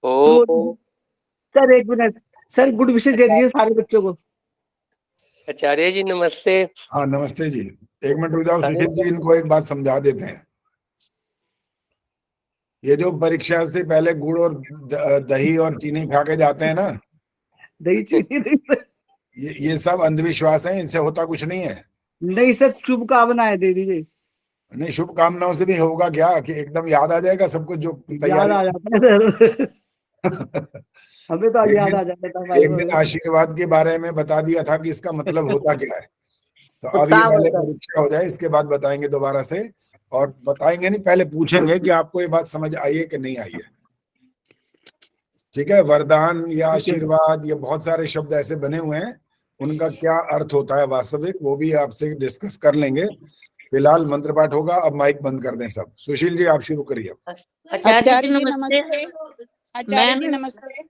ओ sir एक minute, sir good विशेष दे दीजिए सारे बच्चों को। आचार्य जी नमस्ते। हाँ नमस्ते जी, एक मिनट रुक जाओ सुशील जी, इनको एक बात समझा देते हैं। ये जो परीक्षा से पहले गुड़ और दही और चीनी खा के जाते हैं ना, दही चीनी नहीं सर। ये सब अंधविश्वास है, इनसे होता कुछ नहीं है। नहीं सर, शुभकामनाएं दे दीजिए। नहीं, शुभकामनाओं से भी होगा क्या कि एकदम याद आ जाएगा सब कुछ जो याद तैयारी आ जाता है सर। हमें तो याद आ जाता था भाई। एक दिन आशीर्वाद के बारे में बता दिया था कि इसका मतलब होता क्या है। तो अब ये उत्साह पहले होता है। परीक्षा हो जाए, इसके बाद बताएंगे दोबारा से। और बताएंगे नहीं, पहले पूछेंगे कि आपको ये बात समझ आई है कि नहीं आई है। ठीक है, वरदान या आशीर्वाद, ये बहुत सारे शब्द ऐसे बने हुए हैं, उनका क्या अर्थ होता है वास्तविक, वो भी आपसे डिस्कस कर लेंगे। फिलहाल मंत्र पाठ होगा। अब माइक बंद कर दें सब। सुशील जी आप शुरू करिए। आचार्य जी नमस्ते। आचार्य जी नमस्ते।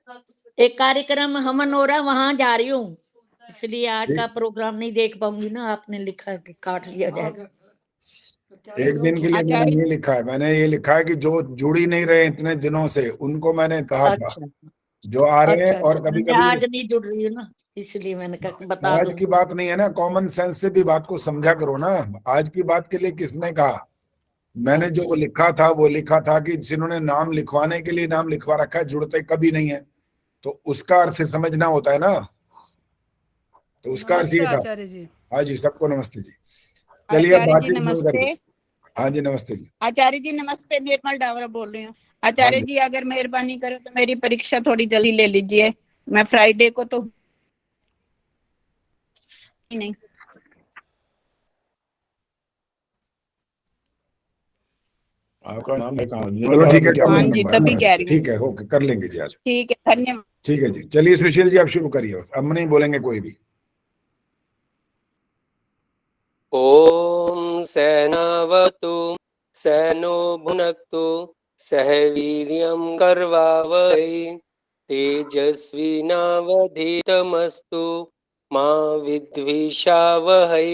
एक कार्यक्रम हवन हो रहा, वहां जा रही हूँ, इसलिए आज का प्रोग्राम नहीं देख पाऊंगी ना। आपने लिखा कि काट लिया जाएगा। एक दिन के लिए मैंने ये लिखा है, कि जो जुड़ी नहीं रहे इतने दिनों से, उनको मैंने कहा था जो आ रहे हैं। और कभी कभी आज नहीं जुड़ रही हूँ ना, इसलिए मैंने कहा बता आज की बात नहीं है ना, कॉमन सेंस से भी बात को समझा करो ना। आज की बात के लिए किसने कहा? मैंने जो लिखा था वो लिखा था कि जिन्होंने नाम लिखवाने के लिए नाम लिखवा रखा है, जुड़ते कभी नहीं है, तो उसका अर्थ समझना होता है ना। तो उसका अर्थ ये था। आचार्य जी। हाँ जी, सबको नमस्ते जी। चलिए बातचीत शुरू करिए। हाँ जी नमस्ते जी। आचार्य जी नमस्ते, निर्मल डावरा बोल रही हूँ। आचार्य जी अगर मेहरबानी करें तो मेरी परीक्षा थोड़ी जल्दी ले लीजिए। मैं फ्राइडे को तो नहीं। आपका नाम है कहाँ? चलो ठीक है, क्या हाँ जी, तभी कह रही हूँ। ठीक है, ओके, कर लेंगे जी आज। ठीक है, धन्यवाद। ठीक है जी, चलिए सुशील जी आप शुरू करिए। बस अब नहीं बोलेंगे कोई भी। ओम सहनावतु सहनो भुनक्तु सह वीर्यं करवावहै तेजस्विनावधीतमस्तु मा विद्विषावहै।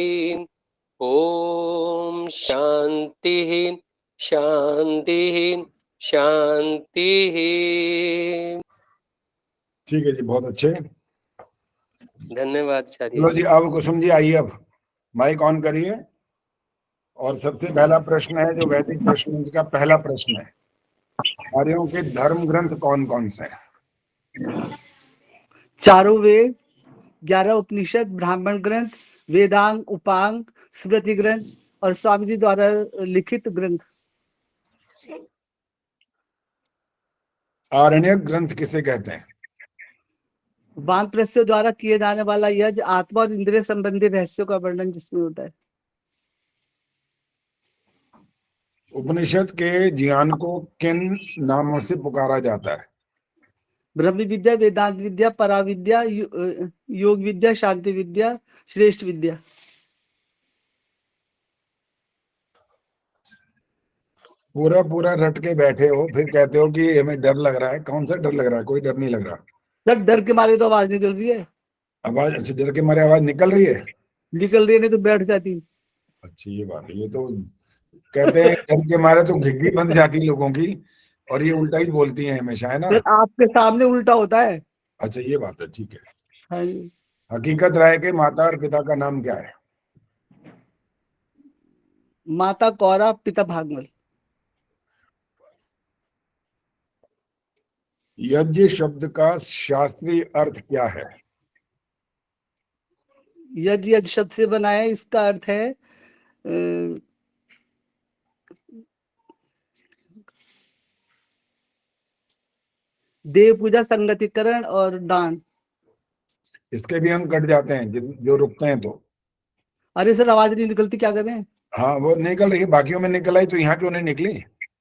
ओम शांति शांति शांति। ठीक है जी, बहुत अच्छे, धन्यवाद आचार्य चलो जी। अब कुसुम जी आइए, अब माइक ऑन करिए। और सबसे पहला प्रश्न है जो वैदिक प्रश्न का पहला प्रश्न है, आर्यों के धर्म ग्रंथ कौन कौन से हैं? चारों वेद, 11 उपनिषद, ब्राह्मण ग्रंथ, वेदांग, उपांग, स्मृति ग्रंथ और स्वामी जी द्वारा लिखित ग्रंथ। आरण्यक ग्रंथ किसे कहते हैं? वानप्रस्थों द्वारा किए जाने वाला यज्ञ, आत्मा और इंद्रिय संबंधी रहस्यों का वर्णन जिसमें होता है। उपनिषद के ज्ञान को किन नामों से पुकारा जाता है? ब्रह्म विद्या, वेदांत विद्या, पराविद्या, योग विद्या, शांति विद्या, श्रेष्ठ विद्या। पूरा पूरा रट के बैठे हो, फिर कहते हो कि हमें डर लग रहा है। कौन सा डर लग रहा है? कोई डर नहीं लग रहा। सर डर के मारे तो आवाज निकल रही है। आवाज? अच्छा, डर के मारे आवाज निकल रही है। निकल रही है, नहीं तो बैठ जाती। अच्छा, ये बात है। ये तो कहते हैं डर के मारे तो घिग्गी बन जाती लोगों की, और ये उल्टा ही बोलती हैं हमेशा, है ना? सर आपके सामने उल्टा होता है। अच्छा, ये बात है, ठीक है। हाँ जी। हकीकत राय के माता और पिता का नाम क्या है? माता कौरा, पिता भागवत। यज्ञ शब्द का शास्त्रीय अर्थ क्या है? यज्ञ यज्ञ शब्द से बना है, इसका अर्थ है देव पूजा, संगतिकरण और दान। इसके भी अंक कट जाते हैं जो रुकते हैं तो। अरे सर आवाज नहीं निकलती, क्या करें? हाँ, वो निकल रही है, बाकियों में निकल आई तो यहाँ क्यों नहीं निकली?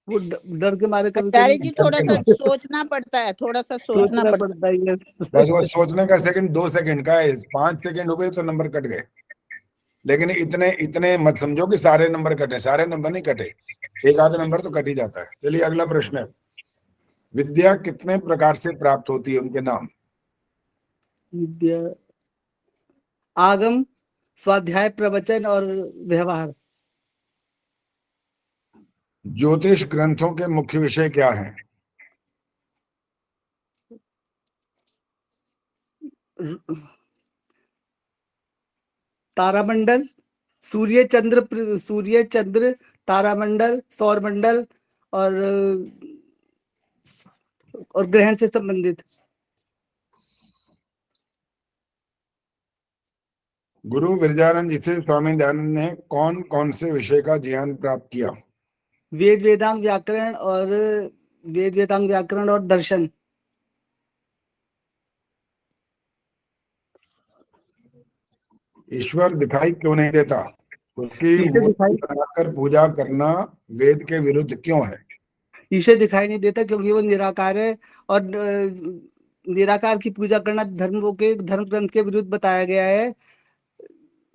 वो डर के मारे कभी आचार्य जी थोड़ा सा सोचना पड़ता है, थोड़ा सा सोचना पड़ता है। बस वो सोचने का सेकंड 2 सेकंड का है। 5 सेकंड हो गए तो नंबर कट गए। लेकिन इतने इतने मत समझो कि सारे नंबर कटे। सारे नंबर नहीं कटे, एक आधा नंबर तो कट ही जाता है। चलिए अगला प्रश्न है, विद्या कितने प्रकार से प्राप्त होती है, उनके नाम? विद्या आगम, स्वाध्याय, प्रवचन और व्यवहार। ज्योतिष ग्रंथों के मुख्य विषय क्या हैं? तारामंडल, सूर्य चंद्र, तारामंडल, सौरमंडल और ग्रहण से संबंधित। गुरु विरजानंद जी से स्वामी दयानंद ने कौन कौन से विषय का ज्ञान प्राप्त किया? वेद वेदांग व्याकरण और दर्शन। ईश्वर दिखाई क्यों नहीं देता? उसकी ईश्वर मूर्ति दिखाई बनाकर पूजा करना वेद के विरुद्ध क्यों है? ईश्वर दिखाई नहीं देता क्योंकि वो निराकार है और निराकार की पूजा करना धर्म ग्रंथ के विरुद्ध बताया गया है।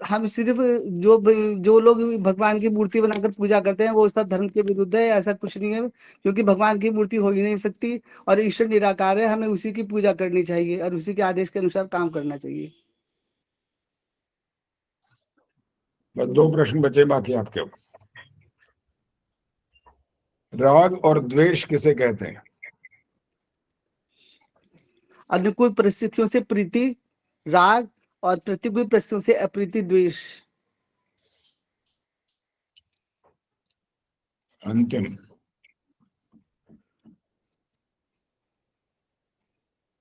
हम सिर्फ जो लोग भगवान की मूर्ति बनाकर पूजा करते हैं वो सब धर्म के विरुद्ध है, ऐसा कुछ नहीं है, क्योंकि भगवान की मूर्ति हो ही नहीं सकती और ईश्वर निराकार है। हमें उसी की पूजा करनी चाहिए और उसी के आदेश के अनुसार काम करना चाहिए। बस 2 प्रश्न बचे बाकी आपके। राग और द्वेष किसे कहते हैं? अनुकूल परिस्थितियों से प्रीति राग और प्रतिकूल परिस्थितियों से अप्रीति द्वेष। अंतिम,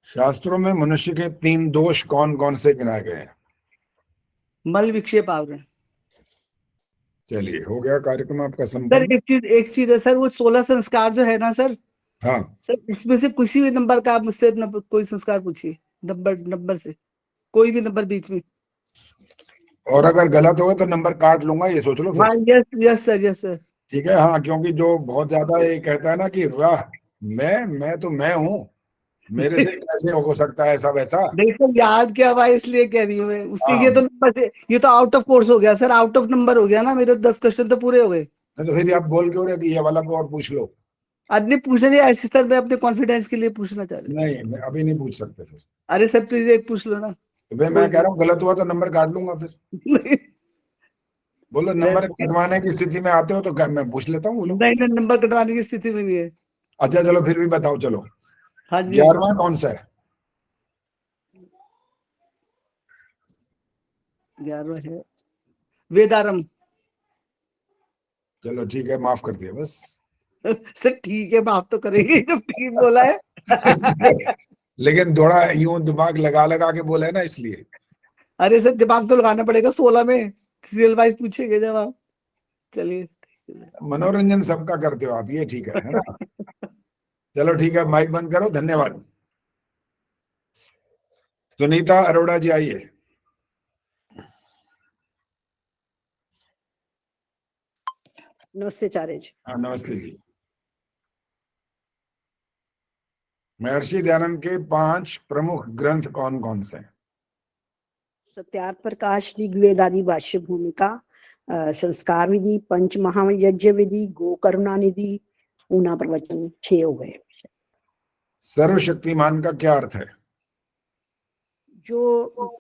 शास्त्रों में मनुष्य के 3 दोष कौन कौन से गिनाए गए हैं? मल विक्षेप आवरण। चलिए, हो गया कार्यक्रम आपका सर संपन्न। एक चीज है सर, वो 16 संस्कार जो है ना सर, हाँ, सर उसमें से किसी भी नंबर का आप मुझसे कोई संस्कार पूछिए, नंबर से कोई भी नंबर बीच में। और अगर गलत होगा तो नंबर काट लूंगा, ये सोच लो हाँ, फिर। Yes sir. ठीक है, हाँ, क्योंकि जो बहुत ज्यादा ये कहता है ना कि वाह मैं हूँ, मेरे से कैसे हो सकता है ऐसा वैसा। देखो याद क्या हुआ, इसलिए कह रही हूँ मैं उसके। हाँ, ये तो नंबर से, ये तो आउट ऑफ कोर्स हो गया सर, आउट ऑफ नंबर हो गया ना, मेरे 10 क्वेश्चन तो पूरे हो गए। नहीं तो फिर आप बोल क्यों रहे कि ये वाला को और पूछ लो? आदमी पूछने नहीं, ऐसे सर मैं अपने कॉन्फिडेंस के लिए पूछना चाह रही हूँ। नहीं, मैं अभी नहीं पूछ सकते फिर। अरे सर प्लीज एक पूछ लो ना। तो फिर मैं कह रहा हूँ गलत हुआ तो नंबर काट लूंगा फिर। बोलो नंबर कटवाने की स्थिति में आते हो तो मैं पूछ लेता हूँ, बोलो। नहीं, नंबर कटवाने की स्थिति में नहीं है। अच्छा चलो, फिर भी बताओ। चलो, हाँ जी। 11वां कौन सा है? 11वां है वेदारंभ। चलो ठीक है, माफ कर दिया बस। सर ठीक है, माफ तो करेंगे जब ठीक बोला है। लेकिन थोड़ा यूं दिमाग लगा लगा के बोला है ना, इसलिए। अरे सर दिमाग तो लगाना पड़ेगा, 16 में सीरियल वाइज पूछेंगे जब आप। चलिए, मनोरंजन सबका करते हो आप, ये ठीक है ना? चलो ठीक है, माइक बंद करो। धन्यवाद। सुनीता अरोड़ा जी आइए। नमस्ते चार्य जी। हाँ, नमस्ते जी। महर्षि दयानंद के 5 प्रमुख ग्रंथ कौन कौन से हैं? सत्यार्थ प्रकाश, ऋग्वेद आदि भाष्य भूमिका, संस्कार विधि, पंच महायज्ञ विधि, गोकरुणा निधि, ऊना प्रवचन। 6 हो गए। सर्वशक्तिमान का क्या अर्थ है? जो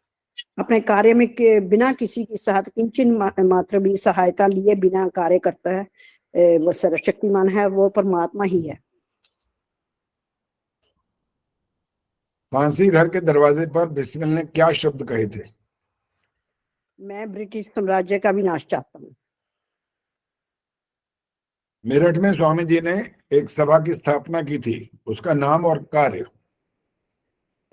अपने कार्य में बिना किसी की सहायता, किंचन मात्र भी सहायता लिए बिना कार्य करता है, वो सर्वशक्तिमान है, वो परमात्मा ही है। फांसी घर के दरवाजे पर बिस्मिल ने क्या शब्द कहे थे? मैं ब्रिटिश साम्राज्य का विनाश चाहता हूँ। मेरठ में स्वामी जी ने एक सभा की स्थापना की थी, उसका नाम और कार्य?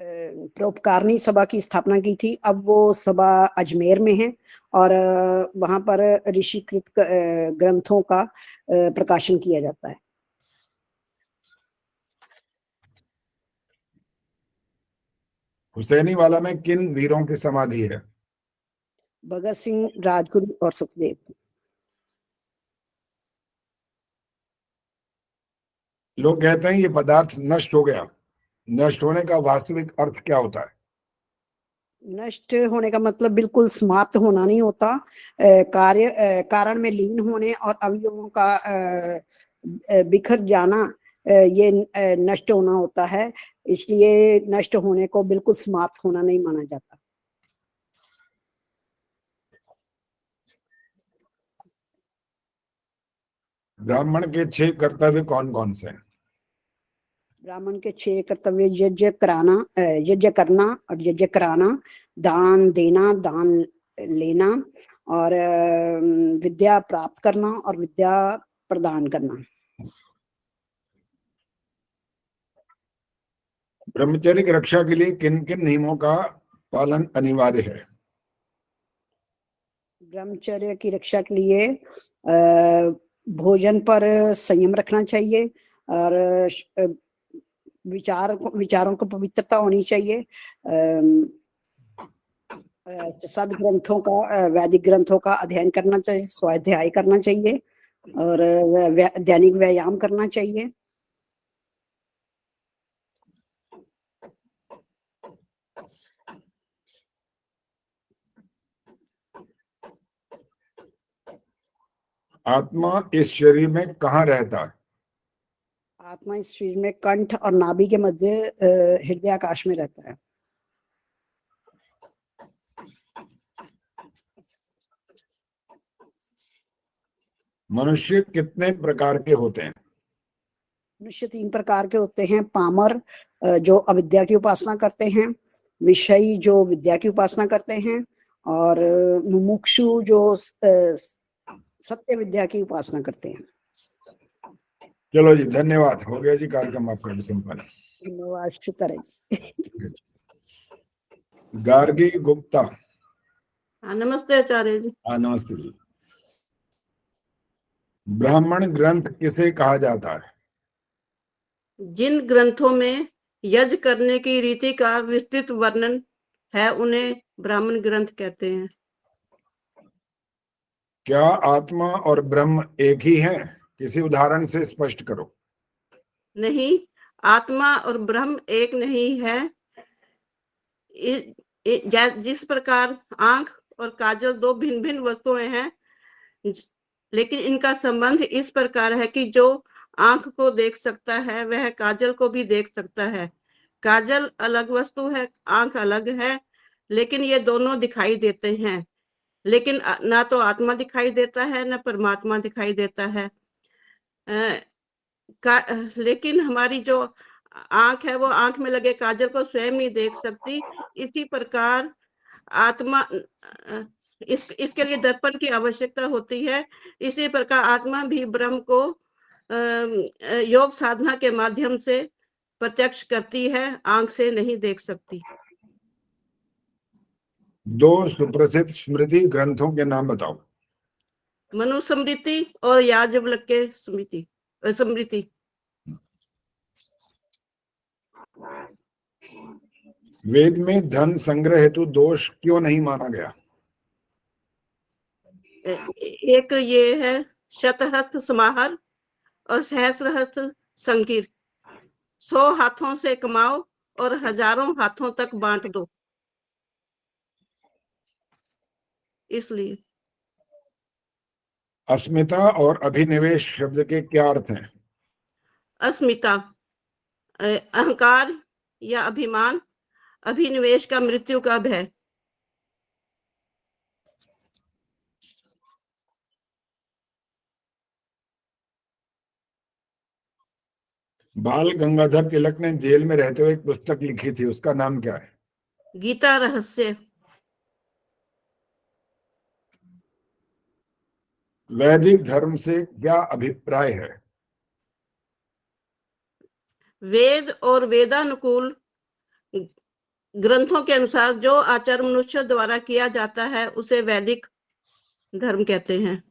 परोपकारिणी सभा की स्थापना की थी। अब वो सभा अजमेर में है और वहां पर ऋषिकृत ग्रंथों का प्रकाशन किया जाता है। हुसैनी वाला में किन वीरों की समाधि है? भगत सिंह, राजगुरु और सुखदेव। लोग कहते हैं ये पदार्थ नष्ट हो गया, नष्ट होने का वास्तविक अर्थ क्या होता है? नष्ट होने का मतलब बिल्कुल समाप्त होना नहीं होता, कारण में लीन होने और अवयवों का बिखर जाना, ये नष्ट होना होता है। इसलिए नष्ट होने को बिल्कुल समाप्त होना नहीं माना जाता। ब्राह्मण के 6 कर्तव्य कौन कौन से हैं? ब्राह्मण के 6 कर्तव्य यज्ञ करना और यज्ञ कराना, दान देना, दान लेना और विद्या प्राप्त करना और विद्या प्रदान करना। ब्रह्मचर्य की रक्षा के लिए किन किन नियमों का पालन अनिवार्य है? ब्रह्मचर्य की रक्षा के लिए भोजन पर संयम रखना चाहिए और विचारों को पवित्रता होनी चाहिए। सदग्रंथों का वैदिक ग्रंथों का अध्ययन करना चाहिए, स्वाध्याय करना चाहिए और दैनिक व्यायाम करना चाहिए। आत्मा इस शरीर में कहाँ रहता है? आत्मा इस शरीर में कंठ और नाभि के मध्य हृदय आकाश में रहता है। मनुष्य कितने प्रकार के होते हैं? मनुष्य 3 प्रकार के होते हैं। पामर जो अविद्या की उपासना करते हैं, विषयी जो विद्या की उपासना करते हैं और मुमुक्षु जो सत्य विद्या की उपासना करते हैं। चलो जी, धन्यवाद। हो गया जी कार्यक्रम आपका संपन्न। धन्यवाद, शुक्र है जी। गार्गी गुप्ता। नमस्ते आचार्य जी। हाँ, नमस्ते जी। ब्राह्मण ग्रंथ किसे कहा जाता है? जिन ग्रंथों में यज्ञ करने की रीति का विस्तृत वर्णन है उन्हें ब्राह्मण ग्रंथ कहते हैं। क्या आत्मा और ब्रह्म एक ही है? किसी उदाहरण से स्पष्ट करो। नहीं, आत्मा और ब्रह्म एक नहीं है। जिस प्रकार आंख और काजल 2 भिन्न भिन्न वस्तुएं हैं, लेकिन इनका संबंध इस प्रकार है कि जो आंख को देख सकता है वह काजल को भी देख सकता है। काजल अलग वस्तु है, आंख अलग है, लेकिन ये दोनों दिखाई देते हैं। लेकिन ना तो आत्मा दिखाई देता है न परमात्मा दिखाई देता है। लेकिन हमारी जो आंख है वो आंख में लगे काजल को स्वयं नहीं देख सकती। इसी प्रकार आत्मा इसके लिए दर्पण की आवश्यकता होती है। इसी प्रकार आत्मा भी ब्रह्म को योग साधना के माध्यम से प्रत्यक्ष करती है, आंख से नहीं देख सकती। 2 सुप्रसिद्ध स्मृति ग्रंथों के नाम बताओ। मनुस्मृति और याज्ञवल्क्य स्मृति। वेद में धन संग्रह हेतु दोष क्यों नहीं माना गया? एक ये है शतहस्त समाहर और सहस्रहस्त संकीर। 100 हाथों से कमाओ और हजारों हाथों तक बांट दो, इसलिए। अस्मिता और अभिनिवेश शब्द के क्या अर्थ हैं? अस्मिता अहंकार या अभिमान, अभिनिवेश का मृत्यु का भय। बाल गंगाधर तिलक ने जेल में रहते हुए एक पुस्तक लिखी थी, उसका नाम क्या है? गीता रहस्य। वैदिक धर्म से क्या अभिप्राय है? वेद और वेदानुकूल ग्रंथों के अनुसार जो आचार मनुष्य द्वारा किया जाता है उसे वैदिक धर्म कहते हैं।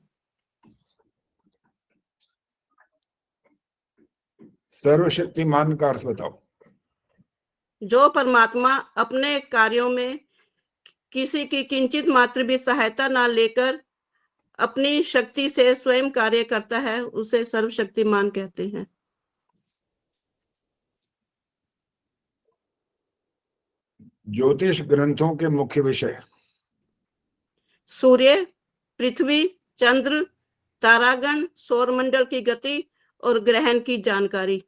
सर्वशक्तिमान का अर्थ बताओ। जो परमात्मा अपने कार्यों में किसी की किंचित मात्र भी सहायता ना लेकर अपनी शक्ति से स्वयं कार्य करता है उसे सर्वशक्तिमान कहते हैं। ज्योतिष ग्रंथों के मुख्य विषय। सूर्य, पृथ्वी, चंद्र, तारागण, सौरमंडल की गति और ग्रहण की जानकारी।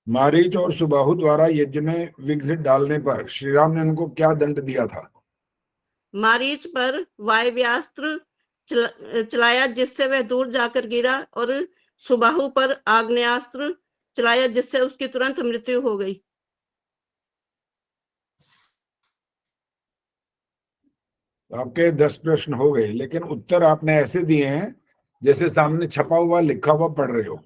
मारीच और सुबाहु द्वारा यज्ञ में विघ्न डालने पर श्री राम ने उनको क्या दंड दिया था? मारीच पर वायव्यास्त्र चलाया जिससे वह दूर जाकर गिरा, और सुबाहु पर आग्नेयास्त्र चलाया जिससे उसकी तुरंत मृत्यु हो गई। आपके 10 प्रश्न हो गए, लेकिन उत्तर आपने ऐसे दिए हैं जैसे सामने छपा हुआ लिखा हुआ पढ़ रहे हो।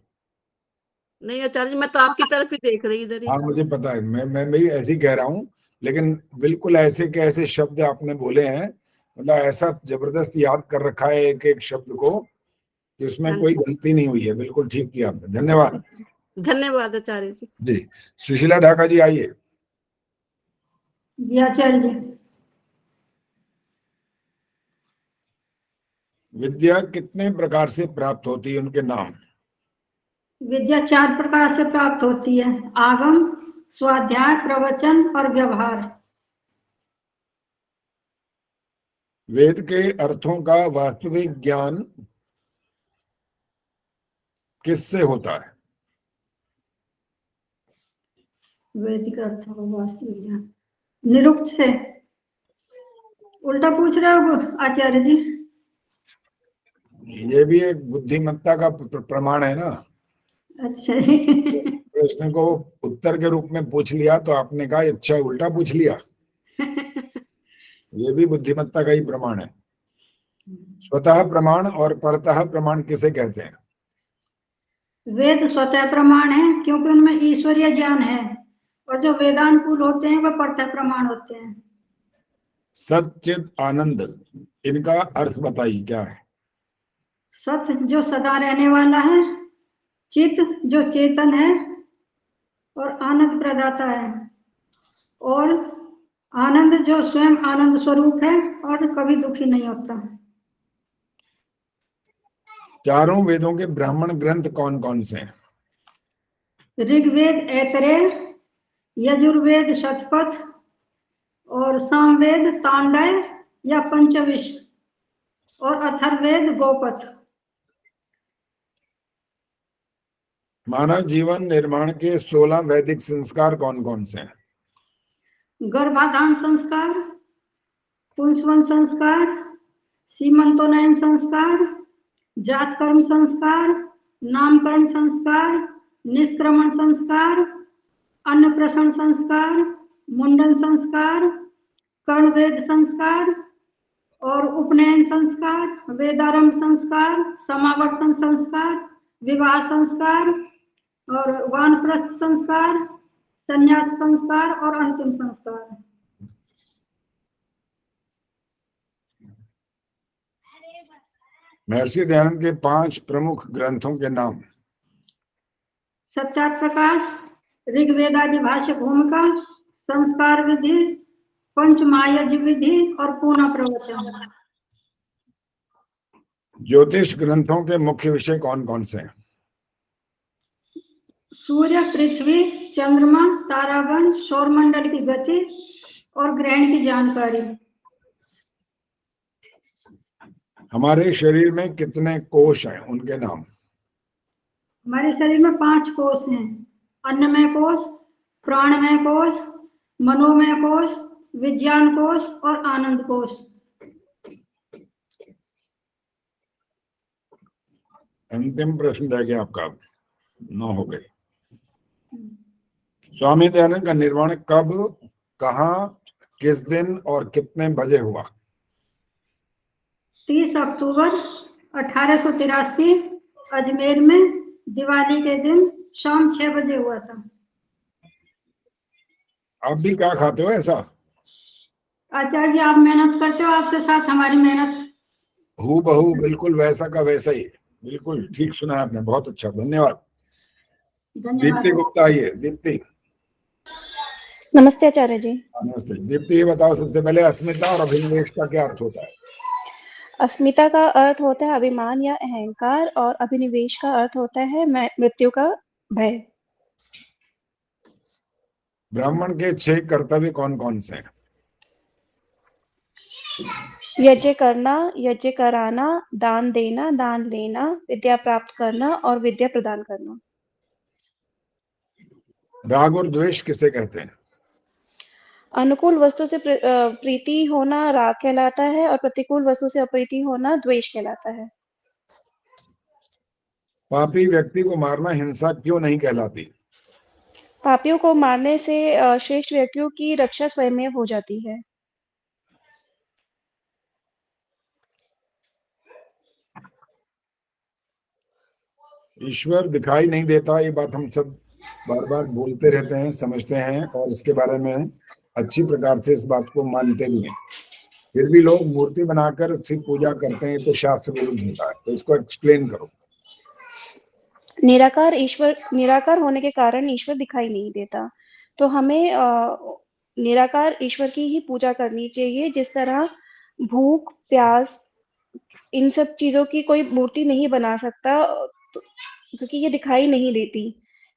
नहीं आचार्य जी, मैं तो आपकी तरफ ही देख रही इधर ही। हाँ मुझे पता है, मैं भी ऐसे ही कह रहा हूँ, लेकिन बिल्कुल ऐसे के ऐसे शब्द आपने बोले हैं, मतलब ऐसा जबरदस्त याद कर रखा है एक एक शब्द को कि उसमें कोई गलती नहीं हुई है। बिल्कुल ठीक किया आपने, धन्यवाद। धन्यवाद आचार्य जी। जी, सुशीला ढाका जी आइए। जी आचार्य जी। विद्या कितने प्रकार से प्राप्त होती है, उनके नाम? विद्या 4 प्रकार से प्राप्त होती है: आगम, स्वाध्याय, प्रवचन और व्यवहार। वेद के अर्थों का वास्तविक ज्ञान किससे होता है? वैदिक अर्थों का वास्तविक ज्ञान निरुक्त से। उल्टा पूछ रहे हो आचार्य जी? ये भी एक बुद्धिमत्ता का प्रमाण है ना। अच्छा जी। प्रश्न को उत्तर के रूप में पूछ लिया तो आपने कहा अच्छा उल्टा पूछ लिया। ये भी बुद्धिमत्ता का ही प्रमाण है। स्वतः प्रमाण और परतः प्रमाण किसे कहते हैं? वेद स्वतः प्रमाण है क्योंकि उनमें ईश्वरीय ज्ञान है, और जो वेदानुकूल होते हैं वह परतः प्रमाण होते हैं। सच्चिद आनंद, इनका अर्थ बताइए क्या है? सत जो सदा रहने वाला है, चित जो चेतन है और आनंद प्रदाता है, और आनंद जो स्वयं आनंद स्वरूप है और कभी दुखी नहीं होता। चारों वेदों के ब्राह्मण ग्रंथ कौन कौन से हैं? ऋग्वेद ऐतरेय, यजुर्वेद शतपथ और सामवेद तांडय या पंचविश और अथर्ववेद गोपथ। मानव जीवन निर्माण के 16 वैदिक संस्कार कौन कौन से हैं? गर्भाधान संस्कार, पुंसवन संस्कार, सीमंतोनयन संस्कार, जातकर्म संस्कार, नामकरण संस्कार, निष्क्रमण संस्कार, अन्नप्राशन संस्कार, मुंडन संस्कार, कर्णवेद संस्कार और उपनयन संस्कार, वेदारंभ संस्कार, समावर्तन संस्कार, विवाह संस्कार और वानप्रस्थ संस्कार, संन्यास संस्कार और अंतिम संस्कार। महर्षि दयानंद के 5 प्रमुख ग्रंथों के नाम? सत्यार्थ प्रकाश, ऋग्वेदादि भाष्य भूमिका, संस्कार विधि, पंचमायज विधि और पूर्ण प्रवचन। ज्योतिष ग्रंथों के मुख्य विषय कौन कौन से हैं? सूर्य, पृथ्वी, चंद्रमा, तारागण, सौरमंडल की गति और ग्रहण की जानकारी। हमारे शरीर में कितने कोश हैं, उनके नाम? हमारे शरीर में 5 कोश हैं: अन्नमय कोश, प्राणमय कोश, मनोमय कोश, विज्ञान कोश और आनंद कोश। अंतिम प्रश्न रह गया आपका, 9 हो गए। स्वामी दयानंद का निर्माण कब, कहाँ, किस दिन और कितने बजे हुआ? 30 अक्टूबर 1883 अजमेर में दिवाली के दिन शाम 6 बजे हुआ था। आप भी क्या खाते हो ऐसा? आचार्य जी, आप मेहनत करते हो, आपके साथ हमारी मेहनत। हूबहू बिल्कुल वैसा का वैसा ही। बिल्कुल ठीक सुना है आपने, बहुत अच्छा, धन्यवाद। दीप्ति गुप्ता आइए। दीप्ति। नमस्ते आचार्य जी। नमस्ते दीप्ति, ये बताओ सबसे पहले अस्मिता और अभिनिवेश का क्या अर्थ होता है? अस्मिता का अर्थ होता है अभिमान या अहंकार, और अभिनिवेश का अर्थ होता है मृत्यु का भय। ब्राह्मण के 6 कर्तव्य कौन कौन से हैं? यज्ञ करना, यज्ञ कराना, दान देना, दान लेना, विद्या प्राप्त करना और विद्या प्रदान करना। राग और द्वेष किसे कहते हैं? अनुकूल वस्तु से प्रीति होना राग कहलाता है और प्रतिकूल वस्तु से अप्रीति होना द्वेष कहलाता है। पापी व्यक्ति को मारना हिंसा क्यों नहीं कहलाती? पापियों को मारने से श्रेष्ठ व्यक्तियों की रक्षा स्वयं हो जाती है। ईश्वर दिखाई नहीं देता, ये बात हम सब बार बार बोलते रहते हैं, समझते हैं और इसके बारे में अच्छी प्रकार से इस बात को मानते भी हैं। फिर भी लोग मूर्ति बनाकर उसकी पूजा करते हैं, तो शास्त्र विरुद्ध होता है। तो इसको एक्सप्लेन करो। निराकार होने के कारण ईश्वर दिखाई नहीं देता, तो हमें निराकार ईश्वर की ही पूजा करनी चाहिए। जिस तरह भूख, प्यास, इन सब चीजों की कोई मूर्ति नहीं बना सकता, क्योंकि ये दिखाई नहीं देती,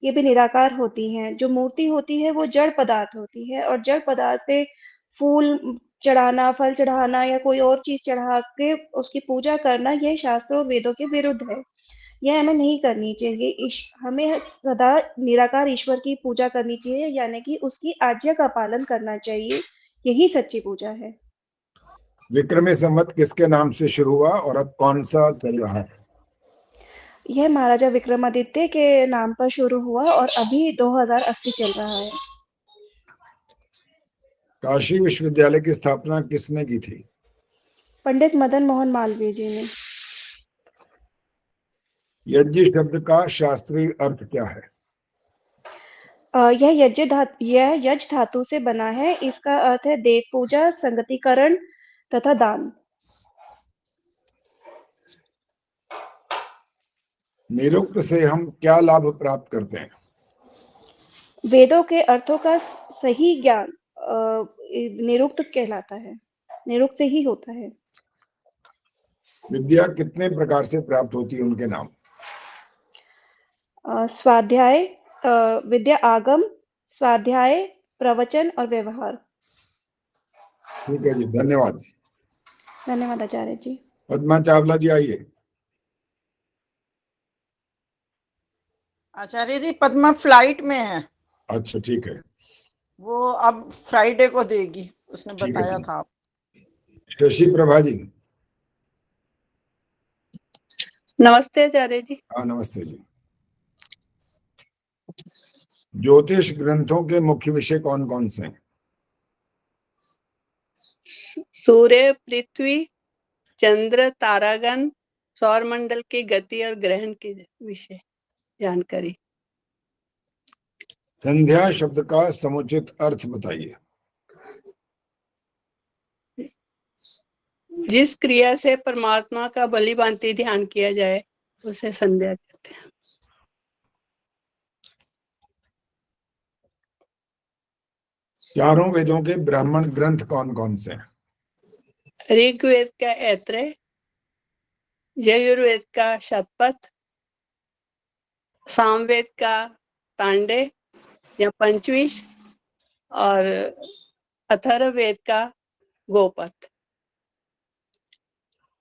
ये भी निराकार होती हैं। जो मूर्ति होती है वो जड़ पदार्थ होती है, और जड़ पदार्थ पे फूल चढ़ाना, फल चढ़ाना या कोई और चीज चढ़ा के उसकी पूजा करना, यह शास्त्रों और वेदों के विरुद्ध है। यह हमें नहीं करनी चाहिए। हमें सदा निराकार ईश्वर की पूजा करनी चाहिए, यानी कि उसकी आज्ञा का पालन करना चाहिए। यही सच्ची पूजा है। विक्रमी संवत किसके नाम से शुरू हुआ और अब कौन सा चल रहा है? यह महाराजा विक्रमादित्य के नाम पर शुरू हुआ और अभी 2080 चल रहा है। काशी विश्वविद्यालय की स्थापना किसने की थी? पंडित मदन मोहन मालवीय जी ने। यज्ञ शब्द का शास्त्रीय अर्थ क्या है? यह यज धातु से बना है। इसका अर्थ है देव पूजा, संगतिकरण तथा दान। निरुक्त से हम क्या लाभ प्राप्त करते हैं? वेदों के अर्थों का सही ज्ञान निरुक्त कहलाता है, निरुक्त से ही होता है। विद्या कितने प्रकार से प्राप्त होती है, उनके नाम? स्वाध्याय, विद्या आगम, स्वाध्याय, प्रवचन और व्यवहार। ठीक है जी, धन्यवाद। धन्यवाद आचार्य जी। पद्मा चावला जी आइए। आचार्य जी, पद्मा फ्लाइट में है। अच्छा, ठीक है। वो अब फ्राइडे को देगी, उसने बताया था। शशि प्रभा जी। नमस्ते आचार्य जी। हाँ, नमस्ते जी। ज्योतिष ग्रंथों के मुख्य विषय कौन कौन से हैं? सूर्य, पृथ्वी, चंद्र, तारागण, सौर मंडल की गति और ग्रहण की विषय जानकारी। संध्या शब्द का समुचित अर्थ बताइए। जिस क्रिया से परमात्मा का भली भांति ध्यान किया जाए उसे संध्या कहते हैं। चारों वेदों के ब्राह्मण ग्रंथ कौन कौन से हैं? ऋग्वेद का ऐत्रेय, यजुर्वेद का शतपथ, सामवेद का तांडे या पंचविश और अथर्ववेद का गोपथ।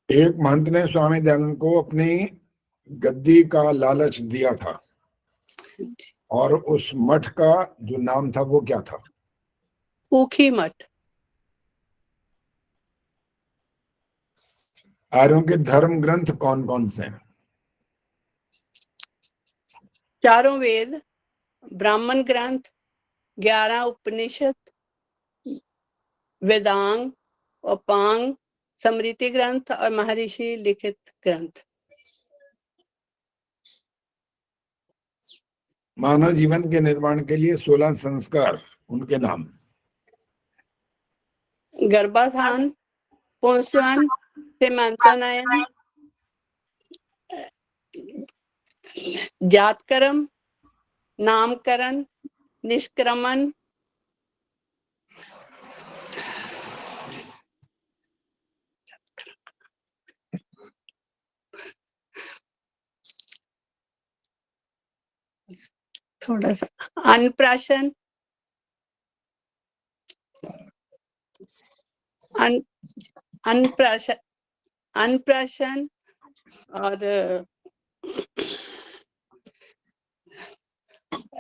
एक महंत ने स्वामी दयानंद को अपनी गद्दी का लालच दिया था, और उस मठ का जो नाम था वो क्या था? ऊखी मठ। आर्यों के धर्म ग्रंथ कौन कौन से हैं? चारों वेद, ब्राह्मण ग्रंथ, 11 उपनिषद, वेदांग, अपांग, स्मृति ग्रंथ और महर्षि लिखित ग्रंथ। मानव जीवन के निर्माण के लिए 16 संस्कार, उनके नाम? गर्भाधान, पुंसवन, सीमांतोन्नयन, जातकर्म, नामकरण, निष्क्रमण, थोड़ा सा अन्नप्राशन, अन्नप्राशन और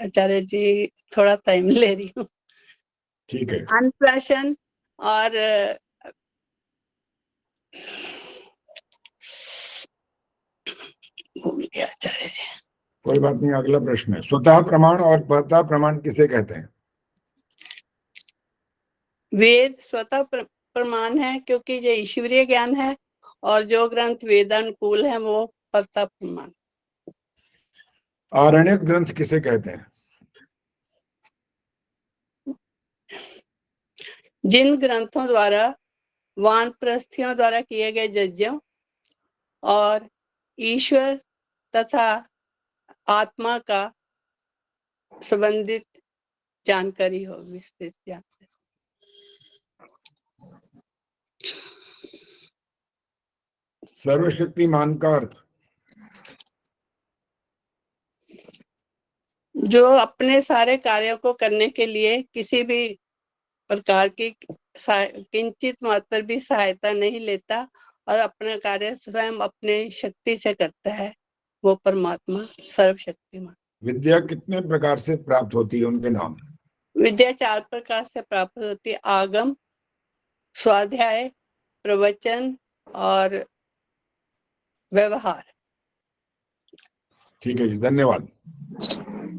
आचार्य जी थोड़ा टाइम ले रही हूँ। ठीक है, अनप्राशन और भूल गया आचार्य जी। कोई बात नहीं, अगला प्रश्न है, स्वतः प्रमाण और परतः प्रमाण किसे कहते हैं? वेद स्वतः प्रमाण है क्योंकि ये ईश्वरीय ज्ञान है, और जो ग्रंथ वेदानुकूल है वो परतः प्रमाण। आरण्यक ग्रंथ किसे कहते हैं? जिन ग्रंथों द्वारा वानप्रस्थियों द्वारा किए गए यज्ञों और ईश्वर तथा आत्मा का संबंधित जानकारी हो, विस्तृत जानकारी। सर्वशक्तिमान का अर्थ? जो अपने सारे कार्यों को करने के लिए किसी भी प्रकार की किंचित मात्र भी सहायता नहीं लेता और अपना कार्य स्वयं अपने शक्ति से करता है, वो परमात्मा सर्वशक्तिमान। विद्या कितने प्रकार से प्राप्त होती है, उनके नाम? विद्या 4 प्रकार से प्राप्त होती है, आगम, स्वाध्याय, प्रवचन और व्यवहार। ठीक है जी, धन्यवाद।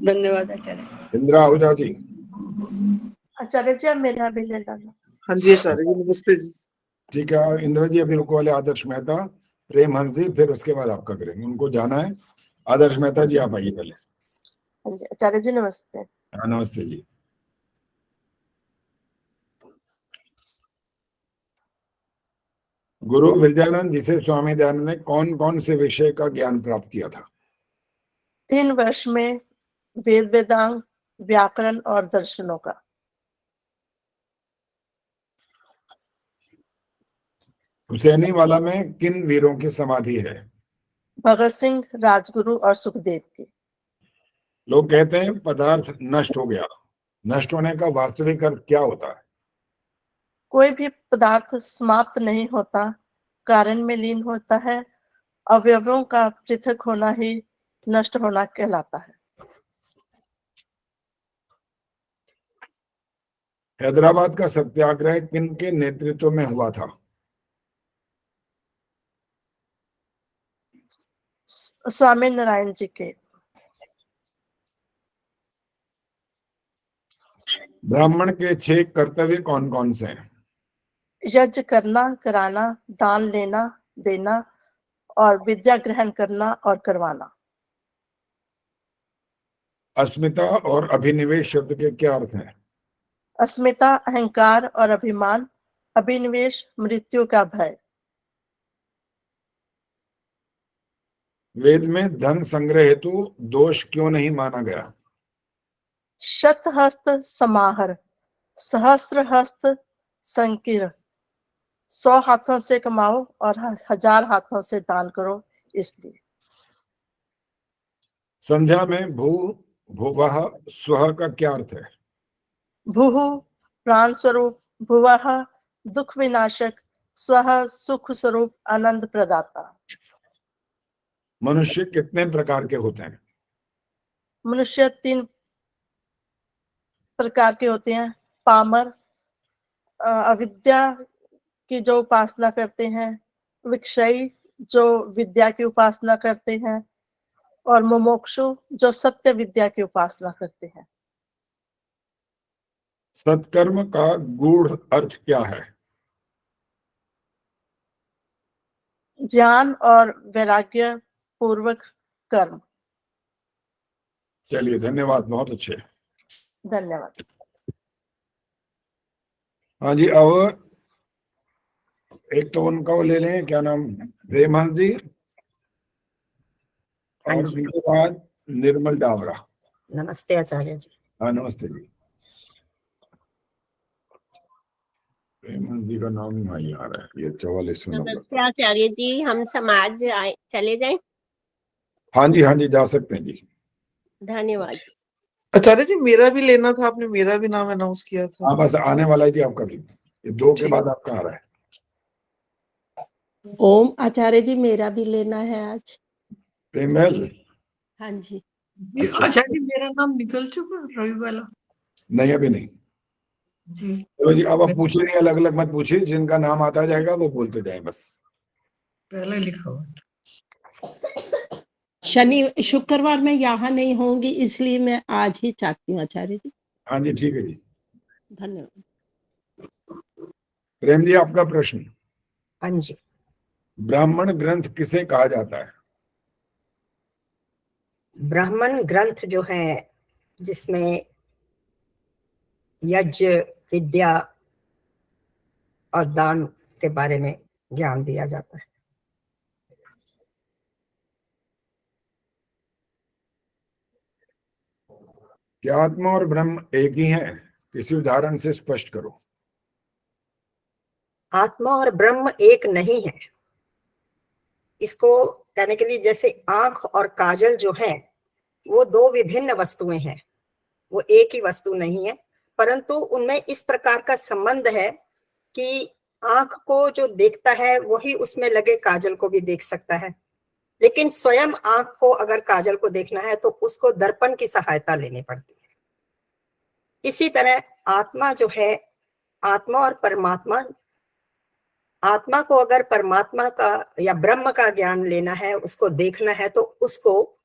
धन्यवाद आचार्य। इंदिरा आहूजा जी। आचार्य जी, अब मेरा भी ले डालो। हाँ जी आचार्य जी, नमस्ते जी। ठीक है इंदिरा जी, अभी रुको वाले आदर्श मेहता, प्रेम हंस जी, फिर उसके बाद आपका करेंगे, उनको जाना है। आदर्श मेहता जी आप आइए पहले। हाँ जी आचार्य जी, नमस्ते। हाँ नमस्ते जी। गुरु विद्यानंद जी से स्वामी दयानंद ने कौन कौन से विषय का ज्ञान प्राप्त किया था? 3 वर्ष में वेद वेदांग, व्याकरण और दर्शनों का। हुसैनी वाला में किन वीरों की समाधि है? भगत सिंह, राजगुरु और सुखदेव की। लोग कहते हैं पदार्थ नष्ट हो गया, नष्ट होने का वास्तविक अर्थ क्या होता है? कोई भी पदार्थ समाप्त नहीं होता, कारण में लीन होता है। अवयवों का पृथक होना ही नष्ट होना कहलाता है। हैदराबाद का सत्याग्रह किन के नेतृत्व में हुआ था? स्वामी नारायण जी के। ब्राह्मण के 6 कर्तव्य कौन कौन से हैं? यज्ञ करना, कराना, दान लेना देना और विद्या ग्रहण करना और करवाना। अस्मिता और अभिनिवेश शब्द के क्या अर्थ हैं? अस्मिता अहंकार और अभिमान, अभिनिवेश मृत्यु का भय। वेद में धन संग्रह हेतु दोष क्यों नहीं माना गया? शतहस्त समाहर, सहस्र हस्त संकीर्ण। 100 हाथों से कमाओ और 1000 हाथों से दान करो, इसलिए। संध्या में भू भुवः स्वः का क्या अर्थ है? भूः प्राण स्वरूप, भुवः दुख विनाशक, स्वः सुख स्वरूप आनंद प्रदाता। मनुष्य कितने प्रकार के होते हैं? मनुष्य 3 प्रकार के होते हैं। पामर, अविद्या की जो उपासना करते हैं, विक्षयी जो विद्या की उपासना करते हैं, और मुमुक्षु जो सत्य विद्या की उपासना करते हैं। सत्कर्म का गूढ़ अर्थ क्या है? ज्ञान और वैराग्य पूर्वक कर्म। चलिए धन्यवाद, बहुत अच्छे। धन्यवाद। हाँ जी, अब एक तो उनका वो ले लें, क्या नाम, प्रेमहंस जी, और उनके बाद निर्मल डावरा। नमस्ते आचार्य जी। हाँ नमस्ते जी। प्रेमहंस जी का नाम नहीं आ रहा है, ये 44 नंबर। नमस्ते आचार्य जी, हम समाज चले जाएं? हाँ जी हाँ जी, जा सकते हैं जी। धन्यवाद। आचार्य जी, मेरा भी लेना था, आपने मेरा भी नाम अनाउंस किया था। हाँ बस आने वाला है जी आपका भी, ये 2 के बाद आपका आ रहा है। ओम आचार्य जी, मेरा भी लेना है आज। प्रेमल। हाँ जी। अच्छा। आचार्य जी, मेरा नाम निकल चुका रवि वाला। नहीं अभी नहीं। जी चलो जी, अब आप पूछे नहीं, अलग अलग मत पूछिए, जिनका नाम आता जाएगा वो बोलते जाए बस। पहले लिखा हुआ। शुक्रवार में यहाँ नहीं होंगी, इसलिए मैं आज ही चाहती हूँ आचार्य जी। हाँ जी, ठीक है जी। धन्यवाद। प्रेम जी, आपका प्रश्न। हाँ जी। ब्राह्मण ग्रंथ किसे कहा जाता है? ब्राह्मण ग्रंथ जो है जिसमें यज्ञ, विद्या और दान के बारे में ज्ञान दिया जाता है। क्या आत्मा और ब्रह्म एक ही है? किसी उदाहरण से स्पष्ट करो। आत्मा और ब्रह्म एक नहीं है। इसको कहने के लिए, जैसे आंख और काजल जो है वो दो विभिन्न वस्तुएं हैं, वो एक ही वस्तु नहीं है, परंतु उनमें इस प्रकार का संबंध है कि आंख को जो देखता है वही उसमें लगे काजल को भी देख सकता है, लेकिन स्वयं आंख को अगर काजल को देखना है तो उसको दर्पण की सहायता लेनी पड़ती है। इसी तरह आत्मा जो है, आत्मा और परमात्मा, आत्मा को अगर परमात्मा का या ब्रह्म का ज्ञान लेना है, उसको देखना है, तो उसको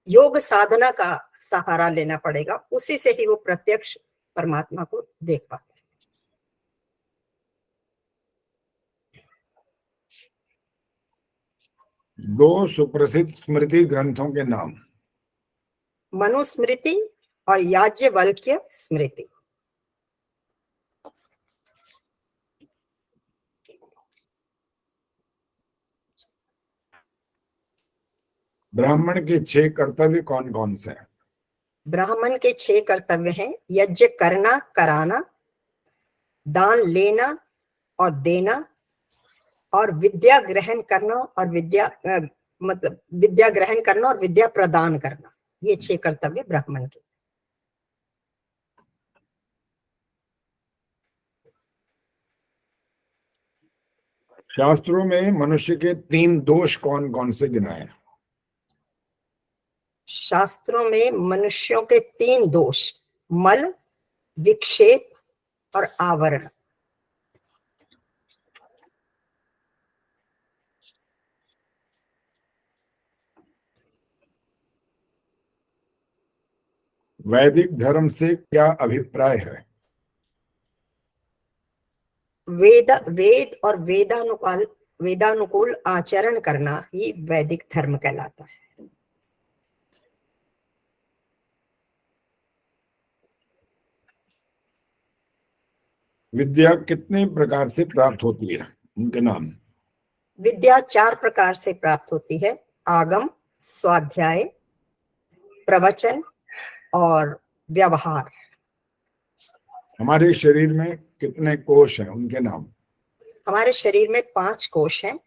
योग साधना का सहारा लेना पड़ेगा, उसी से ही वो प्रत्यक्ष परमात्मा को देख पाते हैं। दो सुप्रसिद्ध स्मृति ग्रंथों के नाम। मनुस्मृति और याज्ञवल्क्य स्मृति। ब्राह्मण के 6 कर्तव्य कौन कौन से हैं? ब्राह्मण के 6 कर्तव्य हैं: यज्ञ करना, कराना, दान लेना और देना, और विद्या ग्रहण करना और विद्या ग्रहण करना और विद्या प्रदान करना। ये 6 कर्तव्य ब्राह्मण के। शास्त्रों में मनुष्य के 3 दोष कौन कौन से गिनाए हैं? शास्त्रों में मनुष्यों के 3 दोष: मल, विक्षेप और आवरण। वैदिक धर्म से क्या अभिप्राय है? वेद और वेदानुकूल आचरण करना ही वैदिक धर्म कहलाता है। विद्या कितने प्रकार से प्राप्त होती है, उनके नाम। विद्या 4 प्रकार से प्राप्त होती है: आगम, स्वाध्याय, प्रवचन और व्यवहार। हमारे शरीर में कितने कोश हैं, उनके नाम। हमारे शरीर में 5 कोश हैं: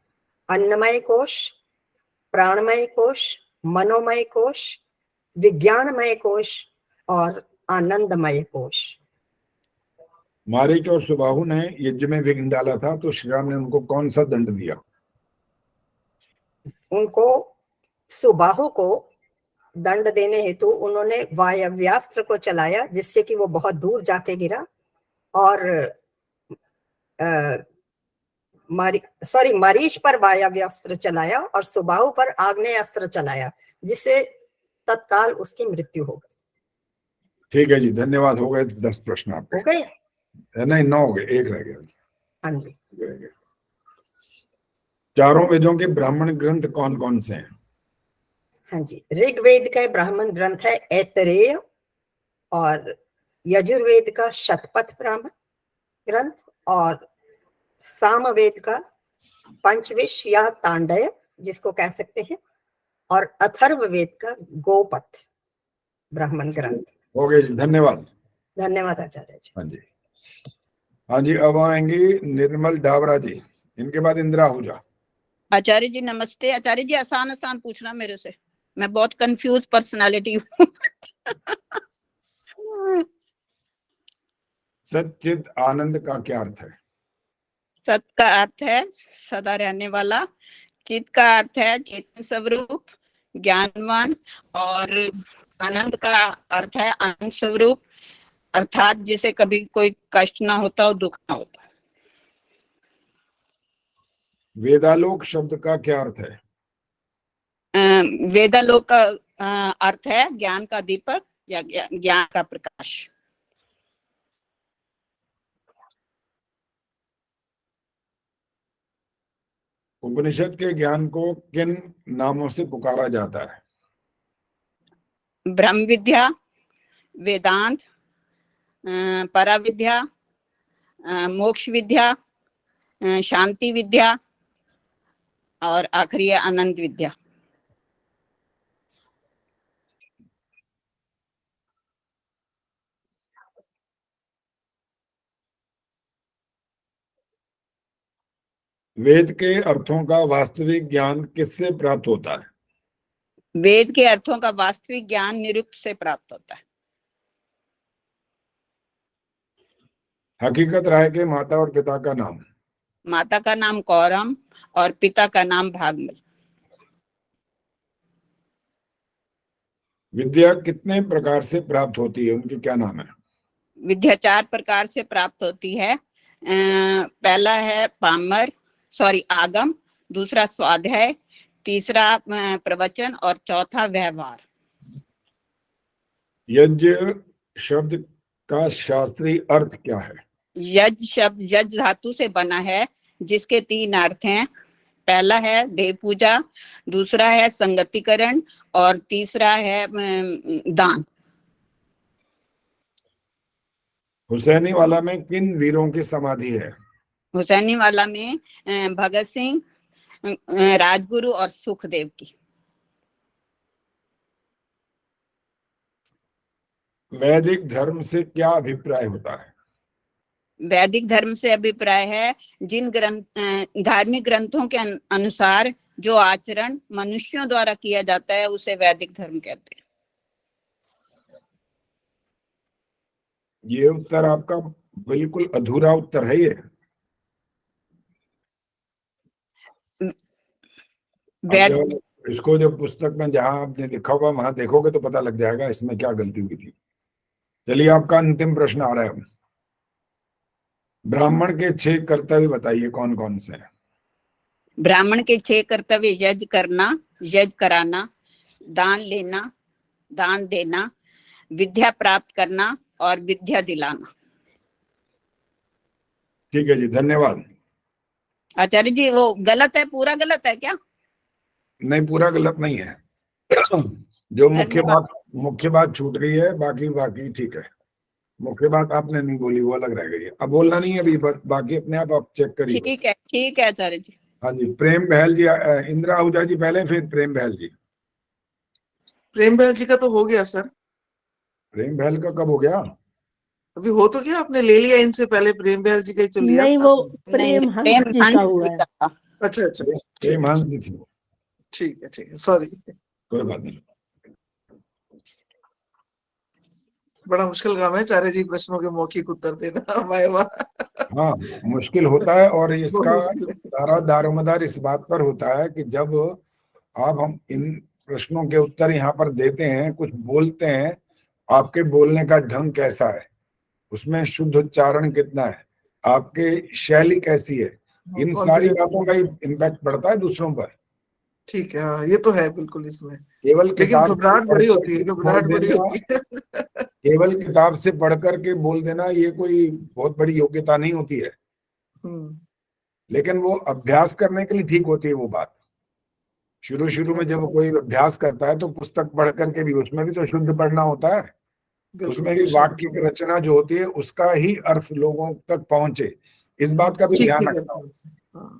अन्नमय कोश, प्राणमय कोश, मनोमय कोश, विज्ञानमय कोश और आनंदमय कोश। मारीच और सुबाहु ने यज्ञ में विघ्न डाला था, तो श्री राम ने उनको कौन सा दंड दिया? उनको, सुबाहु को दंड देने हेतु उन्होंने वायव्यास्त्र को चलाया, जिससे कि वो बहुत दूर जाके गिरा, और मरीच पर वायव्यास्त्र चलाया और सुबाहु पर आग्नेयास्त्र चलाया, जिससे तत्काल उसकी मृत्यु हो गई। ठीक है जी, धन्यवाद। हो गए 10 प्रश्न आपके। हो गए? नहीं, 9 हो गए, 1 रह गया। हाँ जी। चारों वेदों के ब्राह्मण ग्रंथ कौन कौन से हैं? हाँ जी, ऋग्वेद का ब्राह्मण ग्रंथ है ऐतरेय, और यजुर्वेद का शतपथ ब्राह्मण ग्रंथ, और सामवेद का पंचविश या तांडय जिसको कह सकते हैं, और अथर्ववेद का गोपथ ब्राह्मण ग्रंथ। हो गए जी, धन्यवाद। धन्यवाद आचार्य जी। हाँ जी, हाँ जी। अब आएंगी निर्मल डावरा जी, इनके बाद इंदिरा आहूजा। आचार्य जी नमस्ते। आचार्य जी आसान आसान पूछना मेरे से, मैं बहुत कंफ्यूज पर्सनालिटी हूँ। सच्चिद आनंद का क्या अर्थ है? सत का अर्थ है सदा रहने वाला, चित का अर्थ है चेतन स्वरूप, ज्ञानवान, और आनंद का अर्थ है आनंद स्वरूप, अर्थात जिसे कभी कोई कष्ट ना होता और दुख ना होता। वेदालोक शब्द का क्या अर्थ है? वेदालोक का अर्थ है ज्ञान का दीपक या ज्ञान का प्रकाश। उपनिषद के ज्ञान को किन नामों से पुकारा जाता है? ब्रह्म विद्या, वेदांत, पराविद्या, मोक्ष विद्या, शांति विद्या और आखिरी है अनंत विद्या। वेद के अर्थों का वास्तविक ज्ञान किससे प्राप्त होता है? वेद के अर्थों का वास्तविक ज्ञान निरुक्त से प्राप्त होता है। हकीकत राय के माता और पिता का नाम? माता का नाम कौरम और पिता का नाम भागमल। विद्या कितने प्रकार से प्राप्त होती है, उनके क्या नाम है? विद्या 4 प्रकार से प्राप्त होती है। पहला है आगम, दूसरा स्वाध्याय, तीसरा प्रवचन और चौथा व्यवहार। यज्ञ शब्द का शास्त्रीय अर्थ क्या है? यज्ञ शब्द यज्ञ धातु से बना है, जिसके 3 अर्थ हैं। पहला है देव पूजा, दूसरा है संगतिकरण और तीसरा है दान। हुसैनी वाला में किन वीरों की समाधि है? हुसैनी वाला में भगत सिंह, राजगुरु और सुखदेव की। वैदिक धर्म से क्या अभिप्राय होता है? वैदिक धर्म से अभिप्राय है जिन धार्मिक ग्रंथों के अनुसार जो आचरण मनुष्यों द्वारा किया जाता है उसे वैदिक धर्म कहते हैं। ये उत्तर आपका बिल्कुल अधूरा उत्तर है। ये इसको जब पुस्तक में जहां आपने लिखा हुआ वहां देखोगे तो पता लग जाएगा इसमें क्या गलती हुई थी। चलिए आपका अंतिम प्रश्न आ रहा है। ब्राह्मण के 6 कर्तव्य बताइए कौन कौन से हैं? ब्राह्मण के 6 कर्तव्य यज्ञ करना, यज्ञ कराना, दान लेना, दान देना, विद्या प्राप्त करना और विद्या दिलाना। ठीक है जी, धन्यवाद। आचार्य जी वो गलत है, पूरा गलत है क्या? नहीं, पूरा गलत नहीं है। जो मुख्य बात छूट गई है, बाकी ठीक है। मुख्य बात आपने नहीं बोली, वो अलग रह गई है। अब बोलना नहीं है अभी, बाकी अपने आप चेक करिए। ठीक है आचार्य जी। हाँ जी, प्रेम बहल जी, इंदिरा आहूजा जी पहले, फिर प्रेम बहल जी। प्रेम बहल जी का तो हो गया सर। प्रेम बहल का कब हो गया? अभी हो तो गया, आपने ले लिया इनसे पहले प्रेम बहल जी का ही तो लिया। नहीं, वो प्रेम हंस जी का हुआ है। अच्छा, प्रेम हंस जी थी। ठीक है, सॉरी। कोई बात नहीं। बड़ा मुश्किल काम है आचार्य जी प्रश्नों के मौखिक उत्तर देना। वाह वाह। हाँ, मुश्किल होता है और इसका सारा दारोमदार इस बात पर होता है कि जब हम इन प्रश्नों के उत्तर यहाँ पर देते हैं, कुछ बोलते हैं, आपके बोलने का ढंग कैसा है, उसमें शुद्ध उच्चारण कितना है, आपकी शैली कैसी है, इन सारी बातों का इम्पैक्ट पड़ता है दूसरों पर। ठीक है, हाँ, ये तो है बिल्कुल इसमें। केवल लेकिन घबराहट बड़ी होती है, घबराहट बड़ी होती है। केवल किताब से पढ़ करके बोल देना ये कोई बहुत बड़ी योग्यता नहीं होती है। लेकिन वो अभ्यास करने के लिए ठीक होती है वो बात। शुरू में जब कोई अभ्यास करता है तो पुस्तक पढ़ करके भी, उसमें भी तो शुद्ध पढ़ना होता है, उसमें भी वाक्य की रचना जो होती है उसका ही अर्थ लोगों तक पहुंचे, इस बात का भी ध्यान रखना होता है।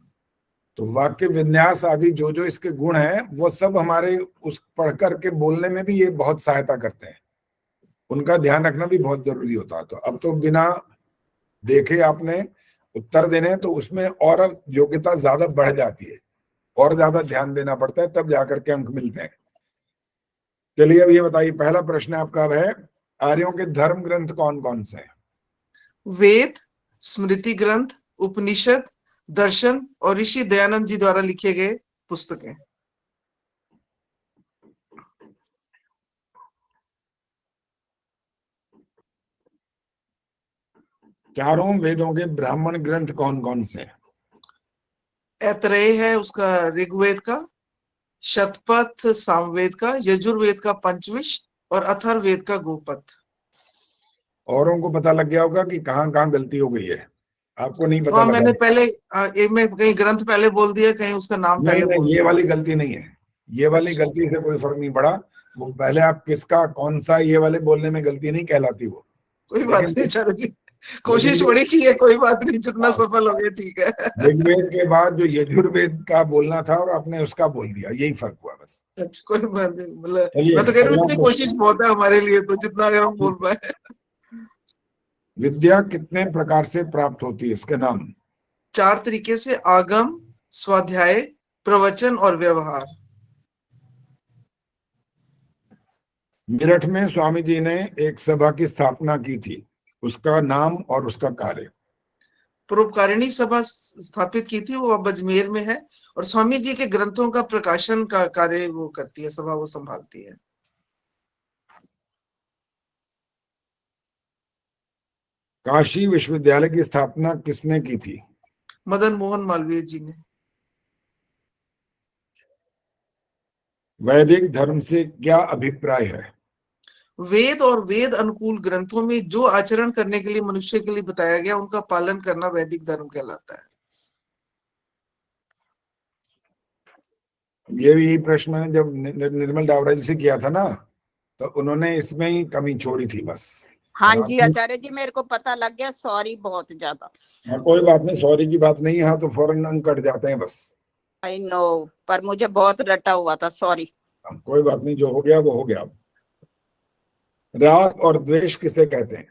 तो वाक्य विन्यास आदि जो इसके गुण हैं वो सब हमारे उस पढ़ करके बोलने में भी ये बहुत सहायता करते हैं, उनका ध्यान रखना भी बहुत जरूरी होता है। तो अब तो बिना देखे आपने उत्तर देने, तो उसमें और योग्यता ज्यादा बढ़ जाती है और ज्यादा ध्यान देना पड़ता है, तब जाकर के अंक मिलते हैं। चलिए अब ये बताइए, पहला प्रश्न आपका है, आर्यों के धर्म ग्रंथ कौन कौन से हैं? वेद, स्मृति ग्रंथ, उपनिषद, दर्शन और ऋषि दयानंद जी द्वारा लिखे गए पुस्तकें। चारों वेदों के ब्राह्मण ग्रंथ कौन कौन से हैं? ऐतरेय है उसका ऋग्वेद का, शतपथ सामवेद का, यजुर्वेद का पंचविश और अथर्ववेद का गोपथ। औरों को पता लग गया होगा कि कहाँ कहाँ गलती हो गई है, आपको नहीं पता हाँ, लगा? मैंने पहले एक में कहीं ग्रंथ पहले बोल दिया, कहीं उसका नाम नहीं पहले बोल नहीं, ये दिया। वाली गलती नहीं है, ये वाली अच्छा। गलती से कोई फर्क नहीं पड़ा। वो पहले आप किसका कौन सा ये वाले बोलने में गलती नहीं कहलाती वो। कोई बात लेकिन नहीं चाचा जी, कोशिश बड़ी की है, कोई बात नहीं, जितना सफल हो गया ठीक है। ऋग्वेद के बाद जो यजुर्वेद का बोलना था और आपने उसका बोल दिया, यही फर्क हुआ बस। अच्छा, कोई बात नहीं, मतलब चलिए, मैं तो कह रहा हूँ अगला इतनी प्रश्न। कोशिश बहुत है हमारे लिए, तो जितना अगर हम बोल पाए। विद्या कितने प्रकार से प्राप्त होती है, इसके नाम? 4 तरीके से, आगम, स्वाध्याय, प्रवचन और व्यवहार। मेरठ में स्वामी जी ने एक सभा की स्थापना की थी, उसका नाम और उसका कार्य? परोपकारिणी सभा स्थापित की थी, वो अब अजमेर में है, और स्वामी जी के ग्रंथों का प्रकाशन का कार्य वो करती है, सभा वो संभालती है। काशी विश्वविद्यालय की स्थापना किसने की थी? मदन मोहन मालवीय जी ने। वैदिक धर्म से क्या अभिप्राय है? वेद और वेद अनुकूल ग्रंथों में जो आचरण करने के लिए मनुष्य के लिए बताया गया, उनका पालन करना वैदिक धर्म कहलाता है। ये भी प्रश्न मैंने जब निर्मल डावरा जी से किया था ना, तो उन्होंने इसमें ही कमी छोड़ी थी बस। हाँ जी आचार्य जी, मेरे को पता लग गया, सॉरी बहुत ज्यादा। हाँ, कोई बात नहीं, सॉरी की बात नहीं है। हाँ, तो फौरन अंक कट जाते हैं बस। आई नो, पर मुझे बहुत रटा हुआ था, सॉरी। कोई बात नहीं, जो हो गया वो हो गया। राग और द्वेष किसे कहते हैं?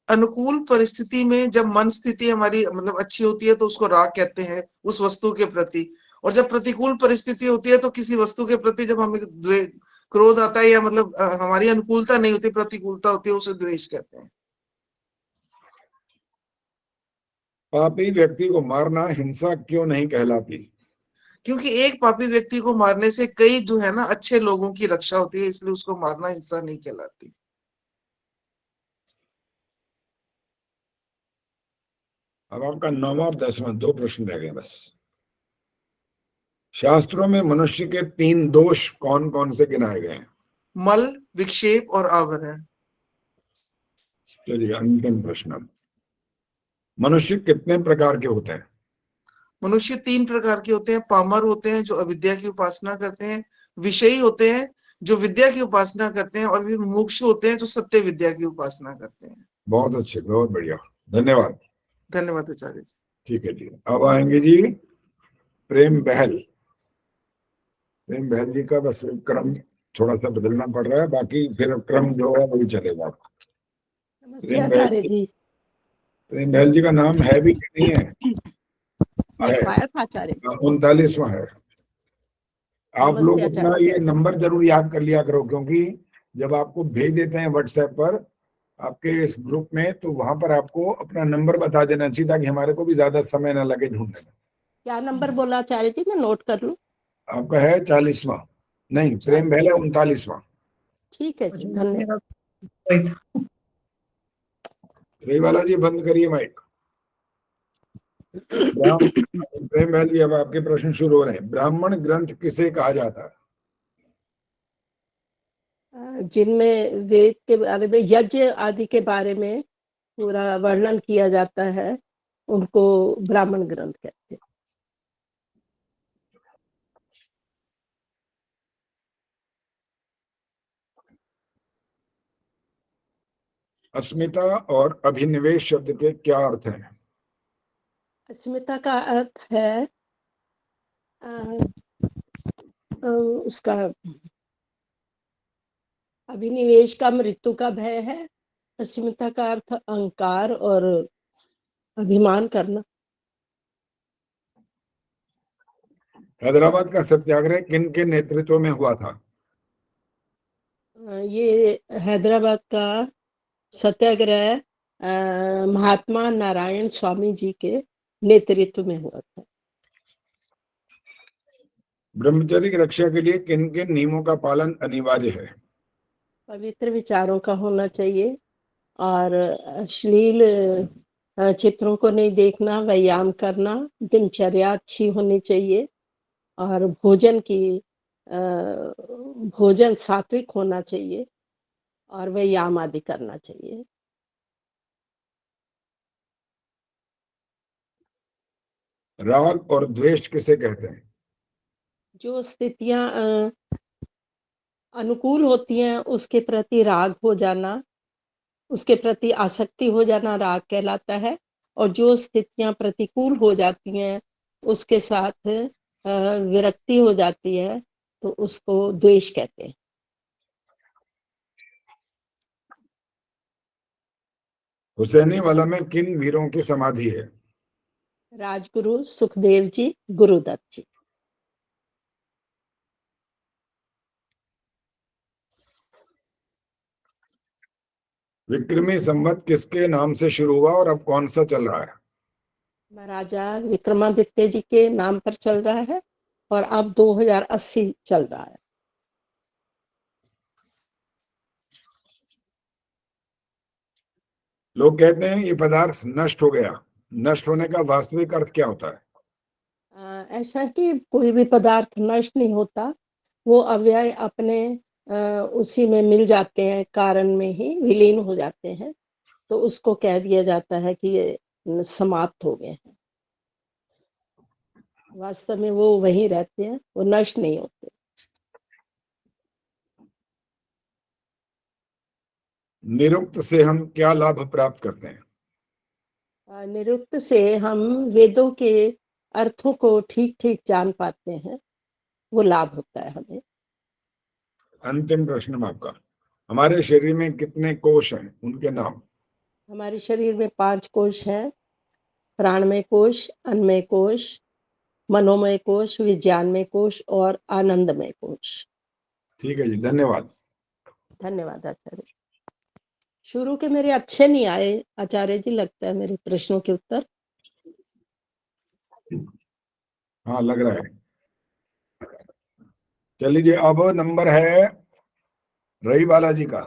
अनुकूल परिस्थिति में जब मन स्थिति हमारी मतलब अच्छी होती है तो उसको राग कहते हैं उस वस्तु के प्रति, और जब प्रतिकूल परिस्थिति होती है तो किसी वस्तु के प्रति जब हमें क्रोध आता है या मतलब हमारी अनुकूलता नहीं होती, प्रतिकूलता होती है, उसे द्वेष कहते हैं। पापी व्यक्ति को मारना हिंसा क्यों नहीं कहलाती? क्योंकि एक पापी व्यक्ति को मारने से कई जो है ना अच्छे लोगों की रक्षा होती है, इसलिए उसको मारना हिंसा नहीं कहलाती। अब आपका 9वां और 10वां 2 प्रश्न रह गए बस। शास्त्रों में मनुष्य के 3 दोष कौन कौन से गिनाए गए हैं? मल, विक्षेप और आवरण। चलिए, अंतिम प्रश्न। मनुष्य कितने प्रकार के होते हैं? मनुष्य 3 प्रकार के होते हैं। पामर होते हैं जो अविद्या की उपासना करते हैं, विषयी होते हैं जो विद्या की उपासना करते हैं, और फिर मुमुक्षु होते हैं जो सत्य विद्या की उपासना करते हैं। बहुत अच्छे, बहुत बढ़िया, धन्यवाद। धन्यवाद आचार्य जी। ठीक है जी, अब आएंगे जी प्रेम बहल। प्रेम बहल जी का बस क्रम थोड़ा सा बदलना पड़ रहा है, बाकी फिर क्रम जो है वही चलेगा। प्रेम बहल जी का नाम है भी कि नहीं है? 39वां है। आप लोग अपना ये नंबर जरूर याद कर लिया करो, क्योंकि जब आपको भेज देते हैं व्हाट्सएप पर आपके इस ग्रुप में, तो वहां पर आपको अपना नंबर बता देना चाहिए, ताकि हमारे को भी ज्यादा समय ना लगे ढूंढने में। क्या नंबर बोला आचार्य जी, मैं नोट कर लूं? आपका है 40वां, नहीं प्रेम बहल है 39वां। ठीक है जी, धन्यवाद। वाला जी बंद करिए माइक। प्रेम बहल जी, अब आपके प्रश्न शुरू हो रहे हैं। ब्राह्मण ग्रंथ किसे कहा जाता है? जिनमें वेद के बारे में, यज्ञ आदि के बारे में पूरा वर्णन किया जाता है, उनको ब्राह्मण ग्रंथ कहते हैं। अस्मिता और अभिनिवेश शब्द के क्या अर्थ हैं? अस्मिता का अर्थ है उसका अभिनिवेश का मृत्यु का भय है। अस्मिता का अर्थ अहंकार और अभिमान करना। हैदराबाद का सत्याग्रह किन के नेतृत्व में हुआ था? ये हैदराबाद का सत्याग्रह महात्मा नारायण स्वामी जी के नेतृत्व में हुआ था। ब्रह्मचर्य की रक्षा के लिए किन किन नियमों का पालन अनिवार्य है? पवित्र विचारों का होना चाहिए और अश्लील चित्रों को नहीं देखना, व्यायाम करना, दिनचर्या अच्छी होनी चाहिए और भोजन सात्विक होना चाहिए और व्यायाम आदि करना चाहिए। राग और द्वेष किसे कहते हैं? जो स्थितियां अनुकूल होती हैं उसके प्रति राग हो जाना, उसके प्रति आसक्ति हो जाना राग कहलाता है, और जो स्थितियां प्रतिकूल हो जाती हैं उसके साथ विरक्ति हो जाती है तो उसको द्वेष कहते हैं। हुसैनी वाला में किन वीरों की समाधि है? राजगुरु सुखदेव जी, गुरुदत्त जी। विक्रमी संवत किसके नाम से शुरू हुआ और अब कौन सा चल रहा है? महाराजा विक्रमादित्य जी के नाम पर चल रहा है और अब 2080 चल रहा है। लोग कहते हैं ये पदार्थ नष्ट हो गया, नष्ट होने का वास्तविक अर्थ क्या होता है? ऐसा कि कोई भी पदार्थ नष्ट नहीं होता, वो अव्यय अपने उसी में मिल जाते हैं, कारण में ही विलीन हो जाते हैं, तो उसको कह दिया जाता है कि ये समाप्त हो गए हैं। वास्तव में वो वहीं रहते हैं, वो नष्ट नहीं होते। निरुक्त से हम क्या लाभ प्राप्त करते हैं? निरुक्त से हम वेदों के अर्थों को ठीक ठीक जान पाते हैं, वो लाभ होता है हमें। अंतिम प्रश्न आपका, हमारे शरीर में कितने कोश हैं, उनके नाम? हमारे शरीर में 5 कोश हैं, प्राणमय कोश, अन्नमय कोश, मनोमय कोश, विज्ञानमय कोश और आनंदमय कोश। ठीक है जी, धन्यवाद। धन्यवाद आचार्य। शुरू के मेरे अच्छे नहीं आए आचार्य जी, लगता है मेरे प्रश्नों के उत्तर। हाँ, लग रहा है। चलिए, अब नंबर है रहीवाला जी का।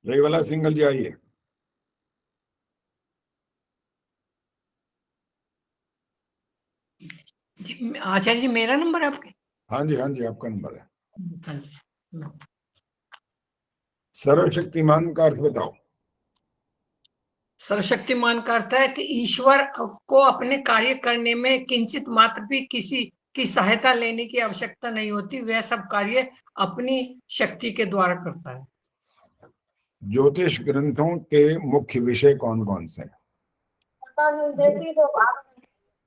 रहीवाला सिंगल जी आइए। आचार्य जी मेरा नंबर है आपके? हाँ जी, हाँ जी, आपका नंबर है। सर्वशक्तिमान का अर्थ बताओ। सर्वशक्तिमान का अर्थ है कि ईश्वर को अपने कार्य करने में किंचित मात्र भी किसी की सहायता लेने की आवश्यकता नहीं होती, वह सब कार्य अपनी शक्ति के द्वारा करता है। ज्योतिष ग्रंथों के मुख्य विषय कौन कौन से हैं?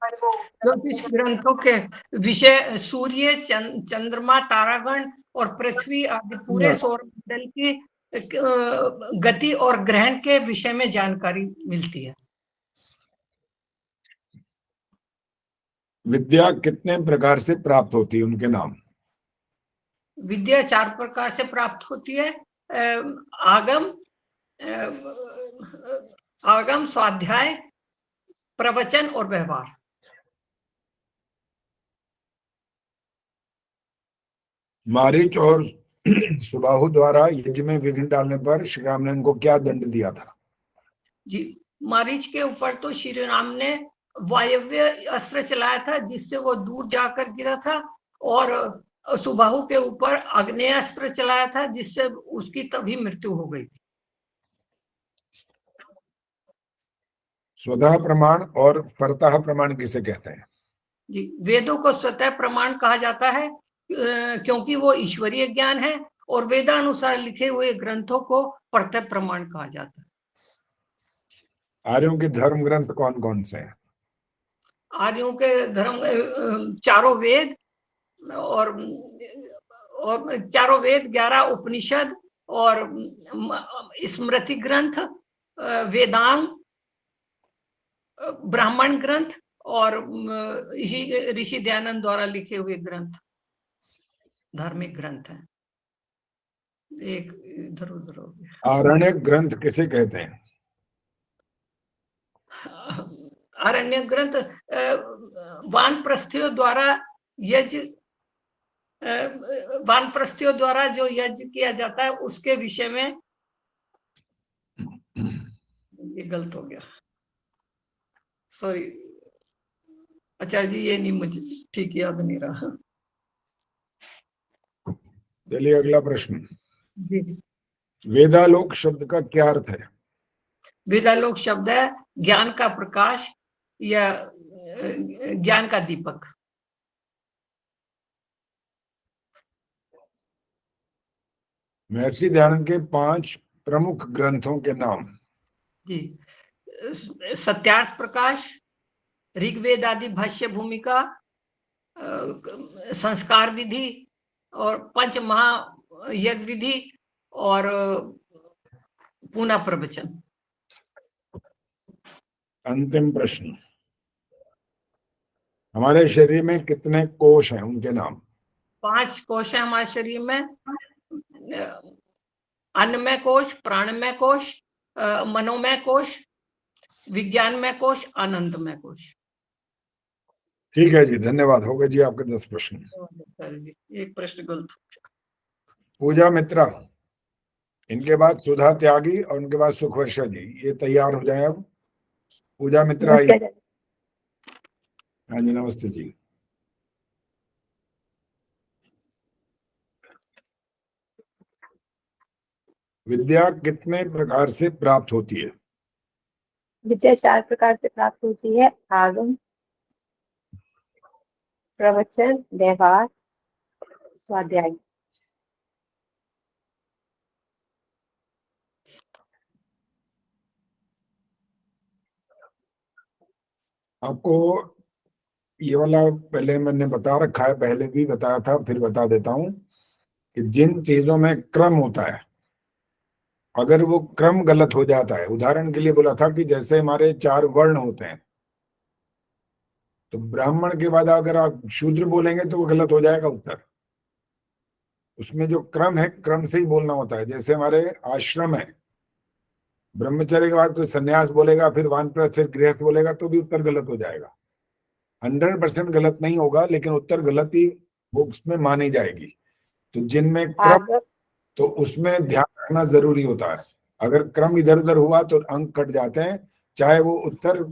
ज्योतिष ग्रंथों के विषय सूर्य, चंद्रमा, तारागण और पृथ्वी आदि पूरे सौरमंडल की गति और ग्रहण के विषय में जानकारी मिलती है। विद्या कितने प्रकार से प्राप्त होती है, उनके नाम? विद्या 4 प्रकार से प्राप्त होती है, आगम, स्वाध्याय, प्रवचन और व्यवहार। मारीच और सुबाहु द्वारा यज्ञ में विघ्न डालने पर श्री राम ने उनको क्या दंड दिया था? जी, मारीच के ऊपर तो श्री राम ने वायव्य अस्त्र चलाया था जिससे वो दूर जाकर गिरा था, और सुबाहु के ऊपर अग्नेय अस्त्र चलाया था जिससे उसकी तभी मृत्यु हो गई। स्वतः प्रमाण और परतः प्रमाण किसे कहते हैं? जी, वेदों को स्वतः प्रमाण कहा जाता है क्योंकि वो ईश्वरीय ज्ञान है, और वेदानुसार लिखे हुए ग्रंथों को परतः प्रमाण कहा जाता है। आर्यों के धर्म ग्रंथ कौन कौन से हैं? आर्यों के धर्म 4 वेद और 4 वेद, 11 उपनिषद और स्मृति ग्रंथ, वेदांग, ब्राह्मण ग्रंथ और ऋषि दयानंद द्वारा लिखे हुए ग्रंथ धार्मिक ग्रंथ हैं। एक इधर उधर हो गया। आरण्यक ग्रंथ किसे कहते हैं? आरण्यक ग्रंथ वानप्रस्थियों द्वारा यज्ञ, वानप्रस्थियों द्वारा जो यज्ञ किया जाता है उसके विषय में ये गलत हो गया, सॉरी आचार्य जी, ये नहीं मुझे ठीक याद नहीं रहा। चलिए अगला प्रश्न। जी, वेदालोक शब्द का क्या अर्थ है? वेदालोक शब्द है ज्ञान का प्रकाश या ज्ञान का दीपक। महर्षि दयानंद के 5 प्रमुख ग्रंथों के नाम। जी, सत्यार्थ प्रकाश, ऋग्वेद आदि भाष्य भूमिका, संस्कार विधि और पंच महायज्ञ विधि और पूना प्रवचन। अंतिम प्रश्न। हमारे शरीर में कितने कोश हैं, उनके नाम। 5 कोश है हमारे शरीर में, अन्नमय कोश, प्राणमय कोश, मनोमय कोश, विज्ञानमय कोश, आनंदमय कोश। ठीक है जी, धन्यवाद। हो गए जी आपके 10 प्रश्न। एक प्रश्न गलत। पूजा मित्रा, इनके बाद सुधा त्यागी और उनके बाद सुखवर्षा जी, ये तैयार हो जाए अब। पूजा मित्रा आई। हाँ जी, नमस्ते जी। विद्या कितने प्रकार से प्राप्त होती है? विद्या 4 प्रकार से प्राप्त होती है। आगम, प्रवचन, व्यवहार, स्वाध्याय। आपको ये वाला पहले मैंने बता रखा है, पहले भी बताया था, फिर बता देता हूं कि जिन चीजों में क्रम होता है, अगर वो क्रम गलत हो जाता है, उदाहरण के लिए बोला था कि जैसे हमारे 4 वर्ण होते हैं, तो ब्राह्मण के बाद अगर आप शूद्र बोलेंगे तो वो गलत हो जाएगा उत्तर। उसमें जो क्रम है, क्रम से ही बोलना होता है। जैसे हमारे आश्रम है, ब्रह्मचर्य के बाद कोई सन्यास बोलेगा, फिर वानप्रस्थ, फिर गृहस्थ बोलेगा, तो भी उत्तर गलत हो जाएगा। 100% गलत नहीं होगा, लेकिन उत्तर गलती उसमें मानी जाएगी। तो जिनमें क्रम, तो उसमें ध्यान रखना जरूरी होता है। अगर क्रम इधर उधर हुआ तो अंक कट जाते हैं, चाहे वो उत्तर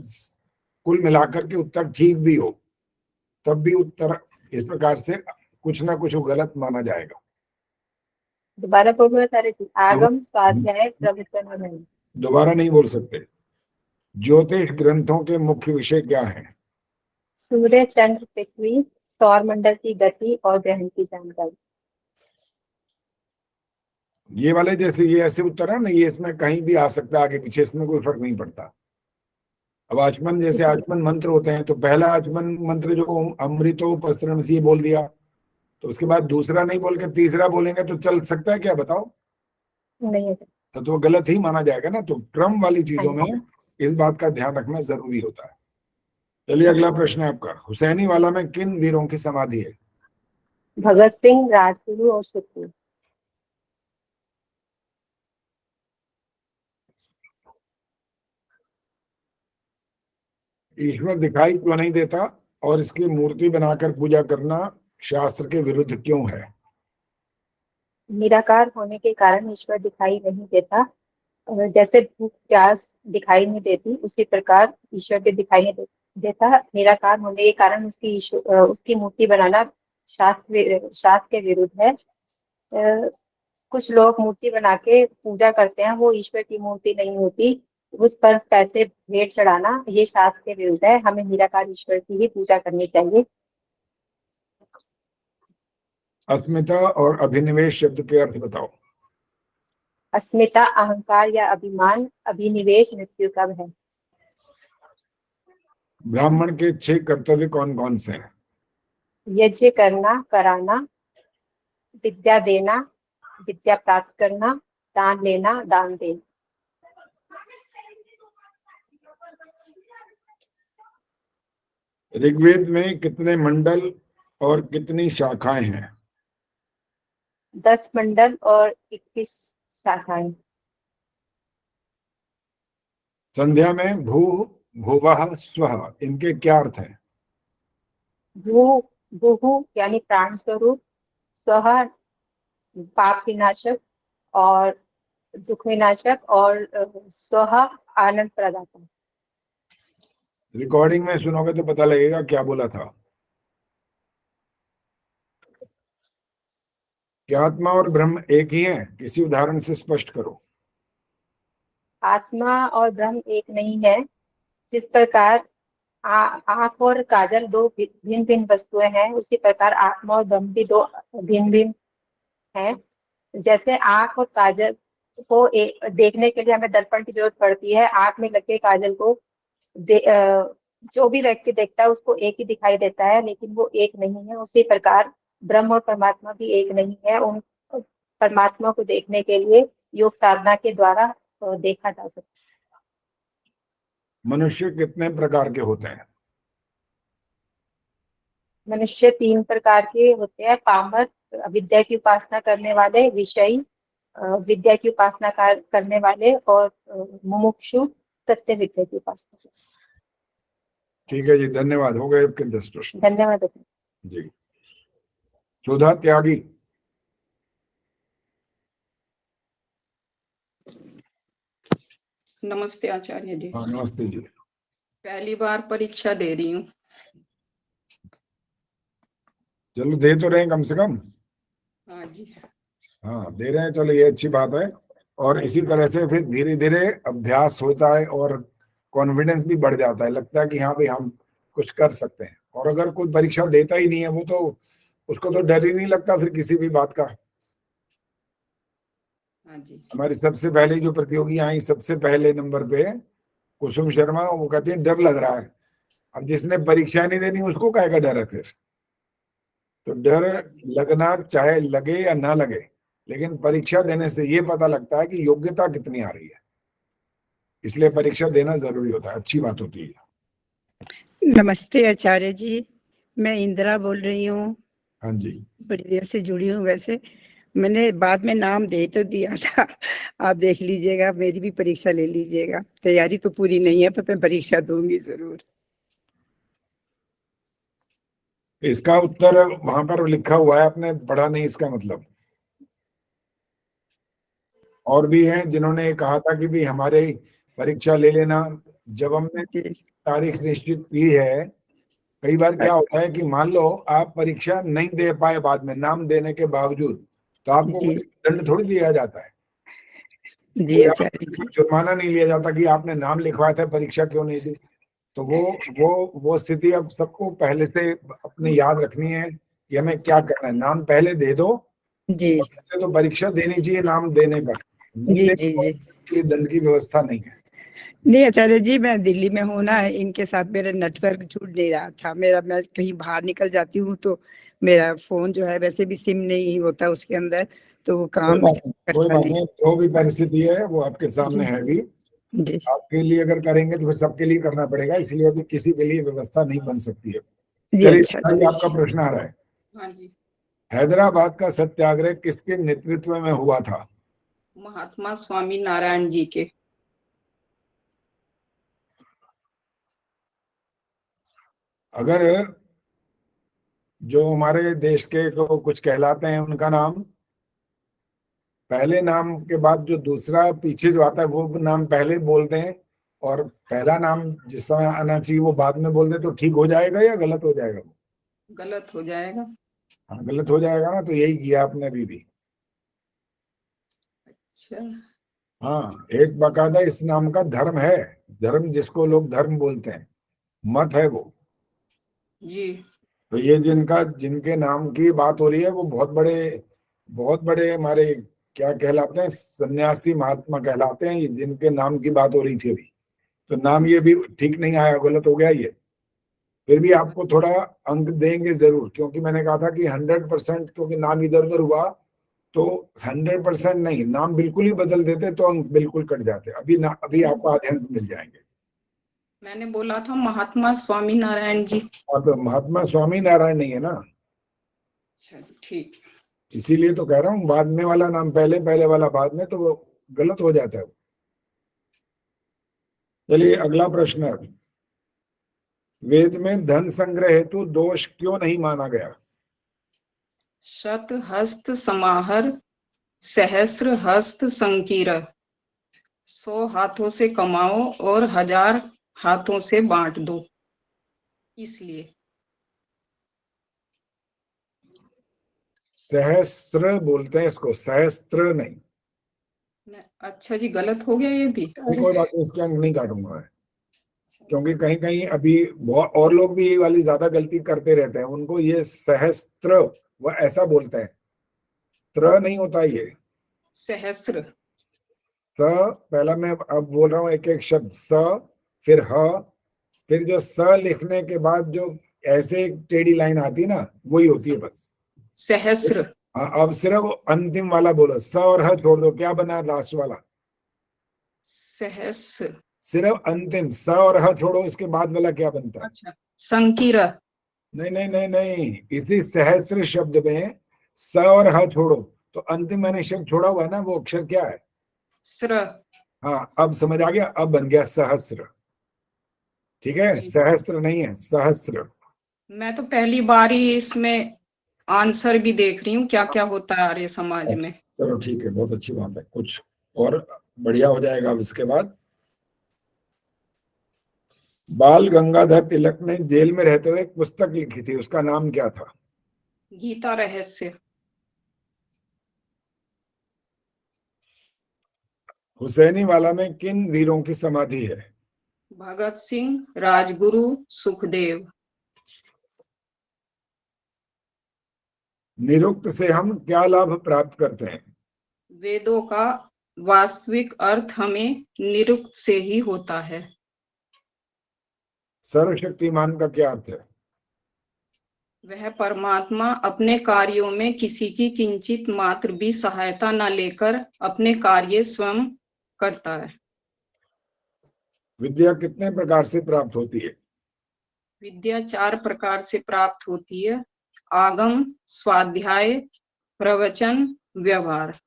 कुल मिलाकर के उत्तर ठीक भी हो, तब भी उत्तर इस प्रकार से कुछ ना कुछ गलत माना जाएगा। दोबारा बोलूंगा सारे चीज। आगम, स्वाध्याय, प्रवचन और व्यवहार। दोबारा नहीं बोल सकते। ज्योतिष ग्रंथों के मुख्य विषय क्या हैं? सूर्य, चंद्र, पृथ्वी, सौर मंडल की गति और ग्रहण की जानकारी। ये वाले जैसे ये ऐसे उत्तर है ना, ये इसमें कहीं भी आ सकता है, आगे पीछे, इसमें कोई फर्क नहीं पड़ता। अब आचमन, जैसे आचमन मंत्र होते हैं, तो पहला आचमन मंत्र जो अमृतो पस्त्रमसी बोल दिया, तो उसके बाद दूसरा नहीं बोल के तीसरा बोलेंगे तो चल सकता है क्या, बताओ? नहीं, तो गलत ही माना जाएगा ना। तो क्रम वाली चीजों में इस बात का ध्यान रखना जरूरी होता है। चलिए अगला प्रश्न है आपका। हुसैनी वाला में किन वीरों की समाधि है? भगत सिंह, राजगुरु और सुखदेव। ईश्वर दिखाई क्यों नहीं देता और इसकी मूर्ति बनाकर पूजा करना शास्त्र के विरुद्ध क्यों है? निराकार होने के कारण ईश्वर दिखाई नहीं देता। जैसे भूख प्यास दिखाई नहीं देती, उसी प्रकार ईश्वर के दिखाई नहीं देता। निराकार होने के कारण उसकी मूर्ति बनाना शास्त्र के विरुद्ध है। कुछ लोग मूर्ति बना के पूजा करते हैं, वो ईश्वर की मूर्ति नहीं होती। उस पर पैसे भेंट चढ़ाना, ये शास्त्र के विरुद्ध है। हमें निराकार ईश्वर की ही पूजा करनी चाहिए। अस्मिता और अभिनिवेश शब्द के अर्थ बताओ। अस्मिता अहंकार या अभिमान, अभिनिवेश मृत्यु का भय। ब्राह्मण के 6 कर्तव्य कौन कौन से हैं? यज्ञ करना, कराना, विद्या देना, विद्या प्राप्त करना, दान लेना, दान देना। ऋग्वेद में कितने मंडल और कितनी शाखाएं हैं? 10 मंडल और 21 शाखाएं। संध्या में भू, भुवः, स्वः, इनके क्या अर्थ हैं? भू यानी प्राण स्वरूप, स्वः पाप विनाशक और दुख विनाशक और स्वहा आनंद प्रदाता। रिकॉर्डिंग में सुनोगे तो पता लगेगा क्या बोला था। क्या आत्मा और ब्रह्म एक ही है? किसी उदाहरण से स्पष्ट करो। आत्मा और ब्रह्म एक नहीं है। जिस प्रकार आंख और काजल दो भिन्न भिन्न वस्तुएं हैं, उसी प्रकार आत्मा और ब्रह्म भी दो भिन्न भिन्न हैं। जैसे आंख और काजल को देखने के लिए हमें दर्पण की जरूरत पड़ती है। आंख में लगे काजल को जो भी व्यक्ति देखता है उसको एक ही दिखाई देता है, लेकिन वो एक नहीं है। उसी प्रकार ब्रह्म और परमात्मा भी एक नहीं है। उन परमात्मा को देखने के लिए योग साधना के द्वारा देखा जा सकता है। मनुष्य कितने प्रकार के होते हैं? मनुष्य 3 प्रकार के होते हैं। पामर, विद्या की उपासना करने वाले, विषयी, विद्या की उपासना करने वाले, और मुमुक्षु, सत्य विद्या की उपासना। ठीक है जी, धन्यवाद। हो गए आपके 10 प्रश्न। धन्यवाद जी। सुधा त्यागी। नमस्ते आचार्य जी। हाँ, नमस्ते जी। पहली बार परीक्षा दे रही हूँ। चलो दे तो रहे हैं कम से कम। हाँ जी। हाँ, दे रहे हैं, चलो ये अच्छी बात है। और इसी तरह से फिर धीरे धीरे अभ्यास होता है और कॉन्फिडेंस भी बढ़ जाता है। लगता है कि हाँ भाई हम कुछ कर सकते हैं। और अगर कोई परीक्षा देता ही नहीं है, वो तो उसको तो डर ही नहीं लगता फिर किसी भी बात का। हाँ जी। हमारी सबसे पहले जो प्रतियोगी आई सबसे पहले नंबर पे कुसुम शर्मा, वो कहती है डर लग रहा है। अब जिसने परीक्षा नहीं देनी उसको काहे का डर है फिर? तो डर लगना चाहे लगे या ना लगे, लेकिन परीक्षा देने से ये पता लगता है कि योग्यता कितनी आ रही है। इसलिए परीक्षा देना जरूरी होता है, अच्छी बात होती है। नमस्ते आचार्य जी, मैं इंदिरा बोल रही हूँ। हाँ जी। बड़ी देर से जुड़ी हूँ। वैसे मैंने बाद में नाम दे तो दिया था, आप देख लीजिएगा, मेरी भी परीक्षा ले लीजिएगा। तैयारी तो पूरी नहीं है पर मैं परीक्षा दूंगी जरूर। इसका उत्तर वहां पर लिखा हुआ है, आपने पढ़ा नहीं इसका मतलब। और भी हैं जिन्होंने कहा था कि भी हमारे परीक्षा ले लेना। जब हमने तारीख निश्चित की है, कई बार क्या होता है कि मान लो आप परीक्षा नहीं दे पाए बाद में नाम देने के बावजूद, तो आपको कोई दंड थोड़ी दिया जाता है। जी आचार्य जी। जुर्माना नहीं लिया जाता कि आपने नाम लिखवाया था परीक्षा क्यों नहीं दी। तो वो स्थिति अब सबको पहले से अपने याद रखनी है कि हमें क्या करना है। नाम पहले दे दो जी। वैसे तो परीक्षा देनी चाहिए नाम देने पर। जी जी जी। इसलिए दंड की व्यवस्था नहीं है। नहीं आचार्य जी, मैं दिल्ली में हूँ ना, इनके साथ मेरा नेटवर्क छूट नहीं रहा था। मैं कहीं बाहर निकल जाती हूँ तो मेरा फोन जो है, वैसे भी सिम नहीं होता उसके अंदर, तो वो काम कोई बात नहीं। जो भी परिस्थिति है वो आपके सामने है भी। जी। आपके लिए अगर करेंगे तो फिर सबके लिए करना पड़ेगा, इसलिए अभी किसी के लिए व्यवस्था नहीं बन सकती है। जी, चलिए अच्छा जी। आपका प्रश्न आ रहा है। हाँ जी। हैदराबाद का सत्याग्रह किसके नेतृत्व में हुआ था? महात्मा स्वामी नारायण जी के। अगर जो हमारे देश के को कुछ कहलाते हैं उनका नाम, पहले नाम के बाद जो दूसरा पीछे जो आता है वो नाम पहले बोलते हैं, और पहला नाम जिस समय आना चाहिए वो बाद में बोल दे, तो ठीक हो जाएगा या गलत हो जाएगा? गलत हो जाएगा। हाँ, गलत हो जाएगा ना। तो यही किया आपने अभी भी। अच्छा। हाँ, एक बाकायदा इस नाम का धर्म है। धर्म जिसको लोग धर्म बोलते हैं, मत है वो जी। तो ये जिनके नाम की बात हो रही है वो बहुत बड़े हमारे क्या कहलाते हैं, सन्यासी महात्मा कहलाते हैं। ये जिनके नाम की बात हो रही थी अभी, तो नाम ये भी ठीक नहीं आया, गलत हो गया ये। फिर भी आपको थोड़ा अंक देंगे जरूर, क्योंकि मैंने कहा था कि 100%, क्योंकि नाम इधर उधर हुआ तो 100% नहीं, नाम बिल्कुल ही बदल देते तो अंक बिल्कुल कट जाते। अभी आपको आधे अंक मिल जाएंगे। मैंने बोला था महात्मा स्वामी नारायण जी। अब महात्मा स्वामी नारायण नहीं है ना। अच्छा ठीक। इसीलिए तो कह रहा हूँ, बाद में वाला नाम पहले, पहले वाला बाद में, तो वो गलत हो जाता है। चलिए अगला प्रश्न है। वेद में धन संग्रह हेतु दोष क्यों नहीं माना गया? शत हस्त समाहर सहस्र हस्त संकीर, 100 हाथों से कमाओ और 1000 हाथों से बांट दो, इसलिए। सहस्त्र बोलते हैं इसको, सहस्त्र नहीं। अच्छा जी, गलत हो गया ये भी। कोई बात नहीं, इसके अंक नहीं काटूंगा मैं, क्योंकि कहीं कहीं अभी बहुत और लोग भी ये वाली ज्यादा गलती करते रहते हैं। उनको ये सहस्त्र वो ऐसा बोलते हैं, त्र नहीं होता ये। सहस्र। स पहला मैं अब बोल रहा हूँ एक एक शब्द, स फिर ह, फिर जो स लिखने के बाद जो ऐसे एक टेढ़ी लाइन आती है ना, वही होती है बस सहस्र। हाँ, अब सिर्फ अंतिम वाला बोलो, स और ह छोड़ दो, क्या बना लास्ट वाला? सहस्र। सिर्फ अंतिम स और ह छोड़ो, इसके बाद वाला क्या बनता है? अच्छा, संकीर। नहीं नहीं नहीं नहीं, इसी सहस्र शब्द में स और ह छोड़ो तो अंतिम मैंने शब्द छोड़ा हुआ है ना, वो अक्षर क्या है? स्र। हाँ, अब समझ आ गया, अब बन गया सहस्र। ठीक है, सहस्त्र नहीं है, सहस्र। मैं तो पहली बार ही इसमें आंसर भी देख रही हूँ, क्या क्या होता है आर्य समाज में। चलो ठीक है, बहुत अच्छी बात है, कुछ और बढ़िया हो जाएगा अब इसके बाद। बाल गंगाधर तिलक ने जेल में रहते हुए एक पुस्तक लिखी थी, उसका नाम क्या था? गीता रहस्य। हुसैनी वाला में किन वीरों की समाधि है? भगत सिंह, राजगुरु, सुखदेव। निरुक्त से हम क्या लाभ प्राप्त करते हैं? वेदों का वास्तविक अर्थ हमें निरुक्त से ही होता है। सर्वशक्तिमान का क्या अर्थ है? वह परमात्मा अपने कार्यों में किसी की किंचित मात्र भी सहायता न लेकर अपने कार्य स्वयं करता है। विद्या कितने प्रकार से प्राप्त होती है? विद्या 4 प्रकार से प्राप्त होती है, आगम, स्वाध्याय, प्रवचन, व्यवहार।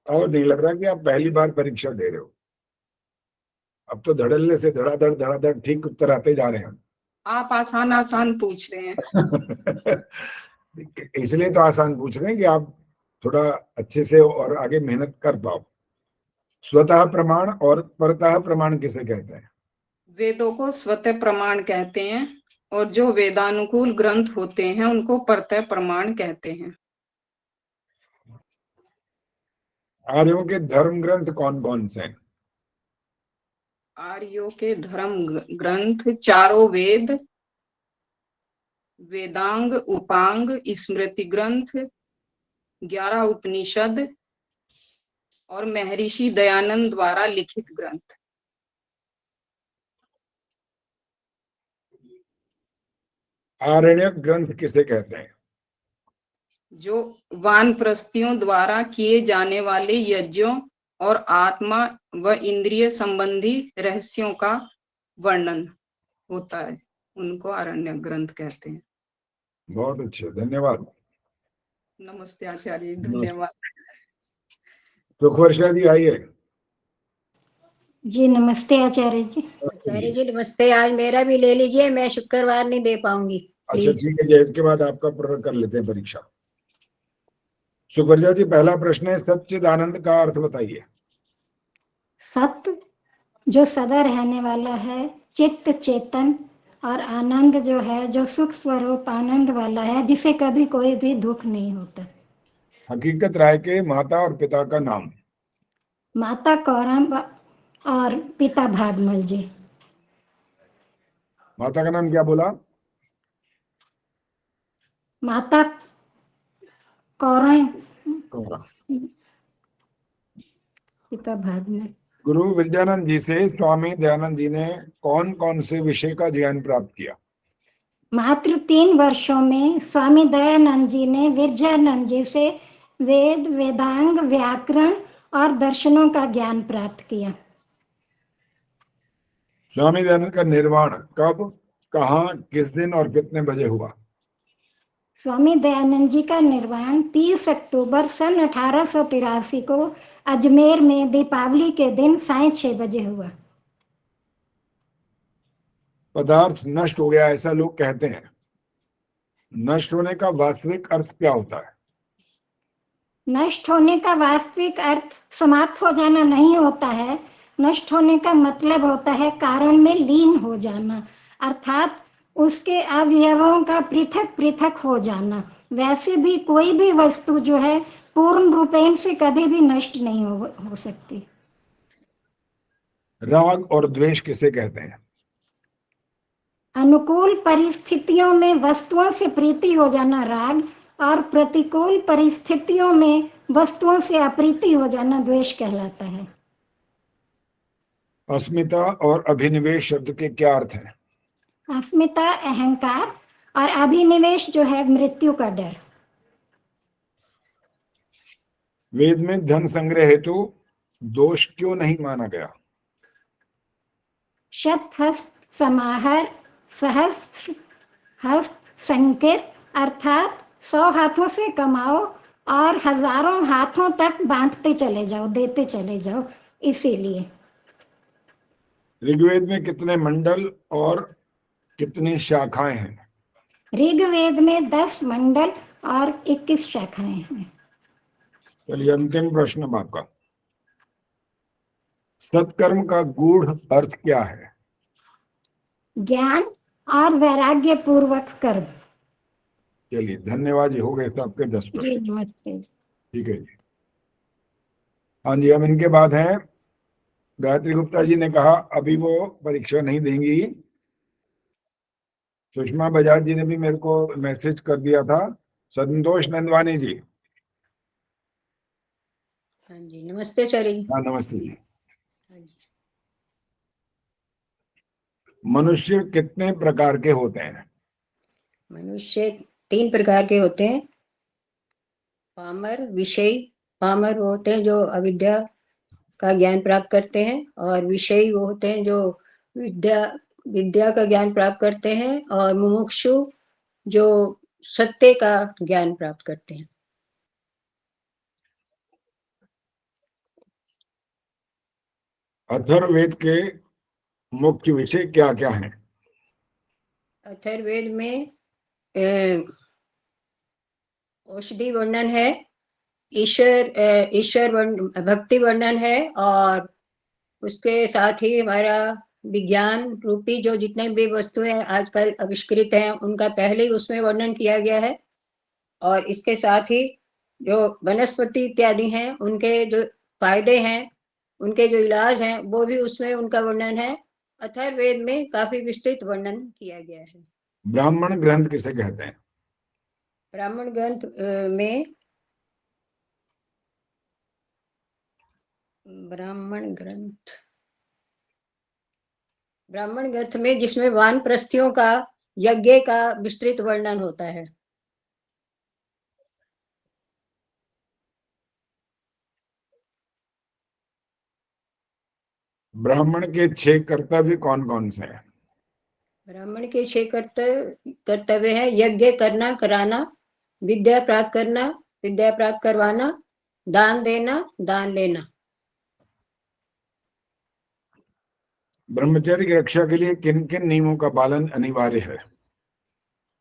और नहीं लग रहा कि आप पहली बार परीक्षा दे रहे हो? अब तो धड़ल्ले से धड़ाधड़ ठीक उत्तर आते जा रहे हैं। आप आसान आसान पूछ रहे हैं। इसलिए तो आसान पूछ रहे हैं कि आप थोड़ा अच्छे से और आगे मेहनत कर पाओ। स्वतः प्रमाण और परतः प्रमाण किसे कहते हैं? वेदों को स्वतः प्रमाण कहते हैं और जो वेदानुकूल ग्रंथ होते हैं उनको परतः प्रमाण कहते हैं। आर्यों के धर्म ग्रंथ कौन कौन से हैं? आर्यों के धर्म ग्रंथ 4 वेद, वेदांग, उपांग, स्मृति ग्रंथ, 11 उपनिषद और महर्षि दयानंद द्वारा लिखित ग्रंथ। आरण्यक ग्रंथ किसे कहते हैं? जो वानप्रस्थियों द्वारा किए जाने वाले यज्ञों और आत्मा व इंद्रिय संबंधी रहस्यों का वर्णन होता है, उनको आरण्यक ग्रंथ कहते हैं। बहुत अच्छे, धन्यवाद। नमस्ते आचार्य, धन्यवाद। सुखवर्षा जी आइए। जी नमस्ते आचार्य जी। आचार्य जी नमस्ते, आज मेरा भी ले लीजिए, मैं शुक्रवार नहीं दे पाऊंगी। अच्छा ठीक है जी, इसके बाद आपका कर लेते हैं परीक्षा। सुखवर्षा जी, पहला प्रश्न है, सच्चिदानंद का अर्थ बताइए। सत्य जो सदा रहने वाला है, चित्त चेतन, और आनंद जो है जो सुख स्वरूप आनंद वाला है, जिसे कभी कोई भी दुख नहीं होता। हकीकत राय के माता और पिता का नाम? माता कौरम और पिता भागमल जी। माता का नाम क्या बोला? माता कौरम, पिता भागमल। गुरु विद्यानंद जी से स्वामी दयानंद जी ने कौन कौन से विषय का ज्ञान प्राप्त किया? मात्र 3 वर्षों में स्वामी दयानंद जी ने विरजानंद जी से वेद, वेदांग, व्याकरण और दर्शनों का ज्ञान प्राप्त किया। स्वामी दयानंद का निर्वाण कब, कहाँ, किस दिन और कितने बजे हुआ? स्वामी दयानंद जी का निर्वाण 30 अक्टूबर सन 1883 को अजमेर में दीपावली के दिन साय 6 बजे हुआ। पदार्थ नष्ट हो गया ऐसा लोग कहते हैं। नष्ट होने का वास्तविक अर्थ क्या होता है? नष्ट होने का वास्तविक अर्थ समाप्त हो जाना नहीं होता है। नष्ट होने का मतलब होता है कारण में लीन हो जाना, अर्थात उसके अवयवों का पृथक पृथक हो जाना। वैसे भी कोई भी वस्तु जो है पूर्ण रूपेण से कभी भी नष्ट नहीं हो सकती। राग और द्वेष किसे कहते हैं? अनुकूल परिस्थितियों में वस्तुओं से प्रीति हो जाना राग, और प्रतिकूल परिस्थितियों में वस्तुओं से अप्रीति हो जाना द्वेष कहलाता है। अस्मिता और अभिनिवेश शब्द के क्या अर्थ हैं? अस्मिता अहंकार, और अभिनिवेश जो है मृत्यु का डर। वेद में धन संग्रह हेतु दोष क्यों नहीं माना गया? शतहस्त समाहर, सहस्त्र हस्त संकिर, अर्थात 100 हाथों से कमाओ और हजारों हाथों तक बांटते चले जाओ, देते चले जाओ, इसीलिए। ऋग्वेद में कितने मंडल और कितनी शाखाएं हैं? ऋग्वेद में 10 मंडल और 21 शाखाएं हैं। चलिए अंतिम प्रश्न अब आपका। सत्कर्म का गूढ़ अर्थ क्या है? ज्ञान और वैराग्य पूर्वक कर्म। चलिए धन्यवाद जी, हो गए सबके 10 प्रश्न। जी नमस्ते। ठीक है जी। हाँ जी, अब इनके बाद है गायत्री गुप्ता जी ने कहा अभी वो परीक्षा नहीं देंगी। सुषमा बजाज जी ने भी मेरे को मैसेज कर दिया था। संतोष नंदवानी जी। हाँ जी नमस्ते आचार्य जी। हाँ नमस्ते जी। हाँ जी। मनुष्य कितने प्रकार के होते हैं? मनुष्य 3 प्रकार के होते हैं। पामर, विषयी। पामर वो होते हैं जो अविद्या का ज्ञान प्राप्त करते हैं, और विषयी वो होते हैं जो विद्या का ज्ञान प्राप्त करते हैं, और मुमुक्षु जो सत्य का ज्ञान प्राप्त करते हैं। अथर्ववेद के मुख्य विषय क्या क्या हैं? अथर्ववेद में औषधि वर्णन है, ईश्वर भक्ति वर्णन है, और उसके साथ ही हमारा विज्ञान रूपी जो जितने भी वस्तुएं आजकल आविष्कृत हैं उनका पहले ही उसमें वर्णन किया गया है, और इसके साथ ही जो वनस्पति इत्यादि हैं उनके जो फायदे हैं, उनके जो इलाज हैं, वो भी उसमें उनका वर्णन है। अथर्ववेद में काफी विस्तृत वर्णन किया गया है। ब्राह्मण ग्रंथ किसे कहते हैं? ब्राह्मण ग्रंथ में ब्राह्मण ग्रंथ में जिसमें वानप्रस्थियों का यज्ञ का विस्तृत वर्णन होता है। ब्राह्मण के 6 कर्तव्य कौन कौन से हैं? ब्राह्मण के 6 कर्तव्य है: यज्ञ करना, कराना, विद्या प्राप्त करना, विद्या प्राप्त करवाना, दान देना, दान लेना। ब्रह्मचर्य की रक्षा के लिए किन किन नियमों का पालन अनिवार्य है?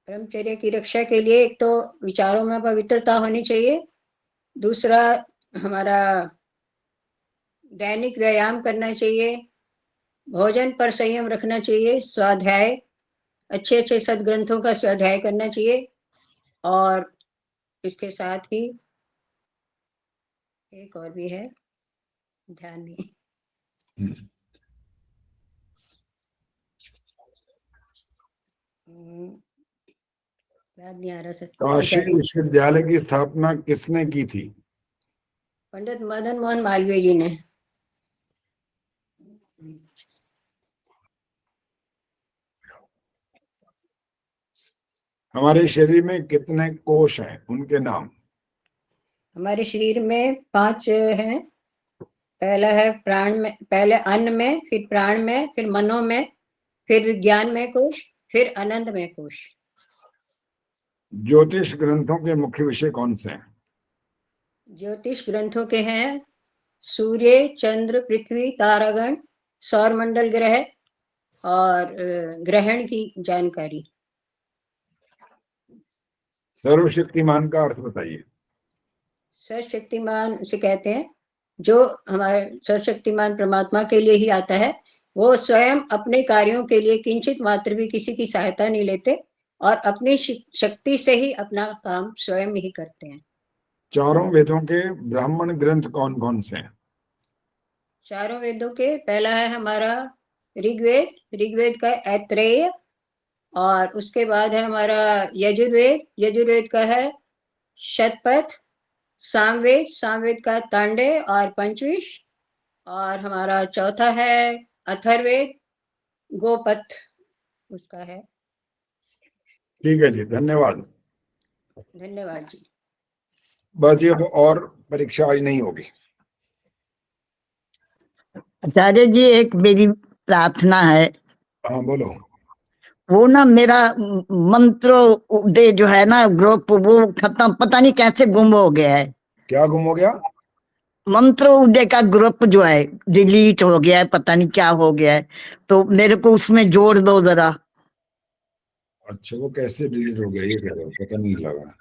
ब्रह्मचर्य की रक्षा के लिए एक तो विचारों में पवित्रता होनी चाहिए, दूसरा हमारा दैनिक व्यायाम करना चाहिए, भोजन पर संयम रखना चाहिए, स्वाध्याय अच्छे अच्छे सदग्रंथों का स्वाध्याय करना चाहिए, और इसके साथ ही एक और भी है, ध्यान नहीं, याद नहीं आ रहा सर। काशी विश्वविद्यालय की स्थापना किसने की थी? पंडित मदन मोहन मालवीय जी ने। हमारे शरीर में कितने कोश हैं, उनके नाम? हमारे शरीर में 5 हैं। पहला है प्राण में, पहले अन्न में, फिर प्राण में, फिर मनो में, फिर विज्ञान में कोश, फिर आनंद में कोश। ज्योतिष ग्रंथों के मुख्य विषय कौन से हैं? ज्योतिष ग्रंथों के हैं सूर्य, चंद्र, पृथ्वी, तारागण, सौर मंडल, ग्रह और ग्रहण की जानकारी। सर्वशक्तिमान का अर्थ बताइए। सर्वशक्तिमान उसे कहते हैं जो हमारे सर्वशक्तिमान परमात्मा के लिए ही आता है। वो स्वयं अपने कार्यों के लिए किंचित मात्र भी किसी की सहायता नहीं लेते और अपनी शक्ति से ही अपना काम स्वयं ही करते हैं। चारों वेदों के ब्राह्मण ग्रंथ कौन कौन से हैं? चारों वेदों के पहला है हमारा ऋग्वेद, ऋग्वेद का ऐत्रेय, और उसके बाद है हमारा यजुर्वेद, यजुर्वेद का है शतपथ, सामवेद, सामवेद का तांडे और पंचविश, और हमारा चौथा है अथर्ववेद, गोपथ उसका है। ठीक है जी, धन्यवाद। धन्यवाद जी। बस ये और परीक्षा आज नहीं होगी। आचार्य जी, एक मेरी प्रार्थना है। हाँ बोलो। वो ना मेरा मंत्र डे जो है ना ग्रुप, वो खत्म, पता नहीं कैसे गुम हो गया है। क्या गुम हो गया? मंत्र उदय का ग्रुप जो है डिलीट हो गया है, पता नहीं क्या हो गया है, तो मेरे को उसमें जोड़ दो जरा। अच्छा, वो कैसे डिलीट हो गया ये कह रहे हो? पता नहीं लगा।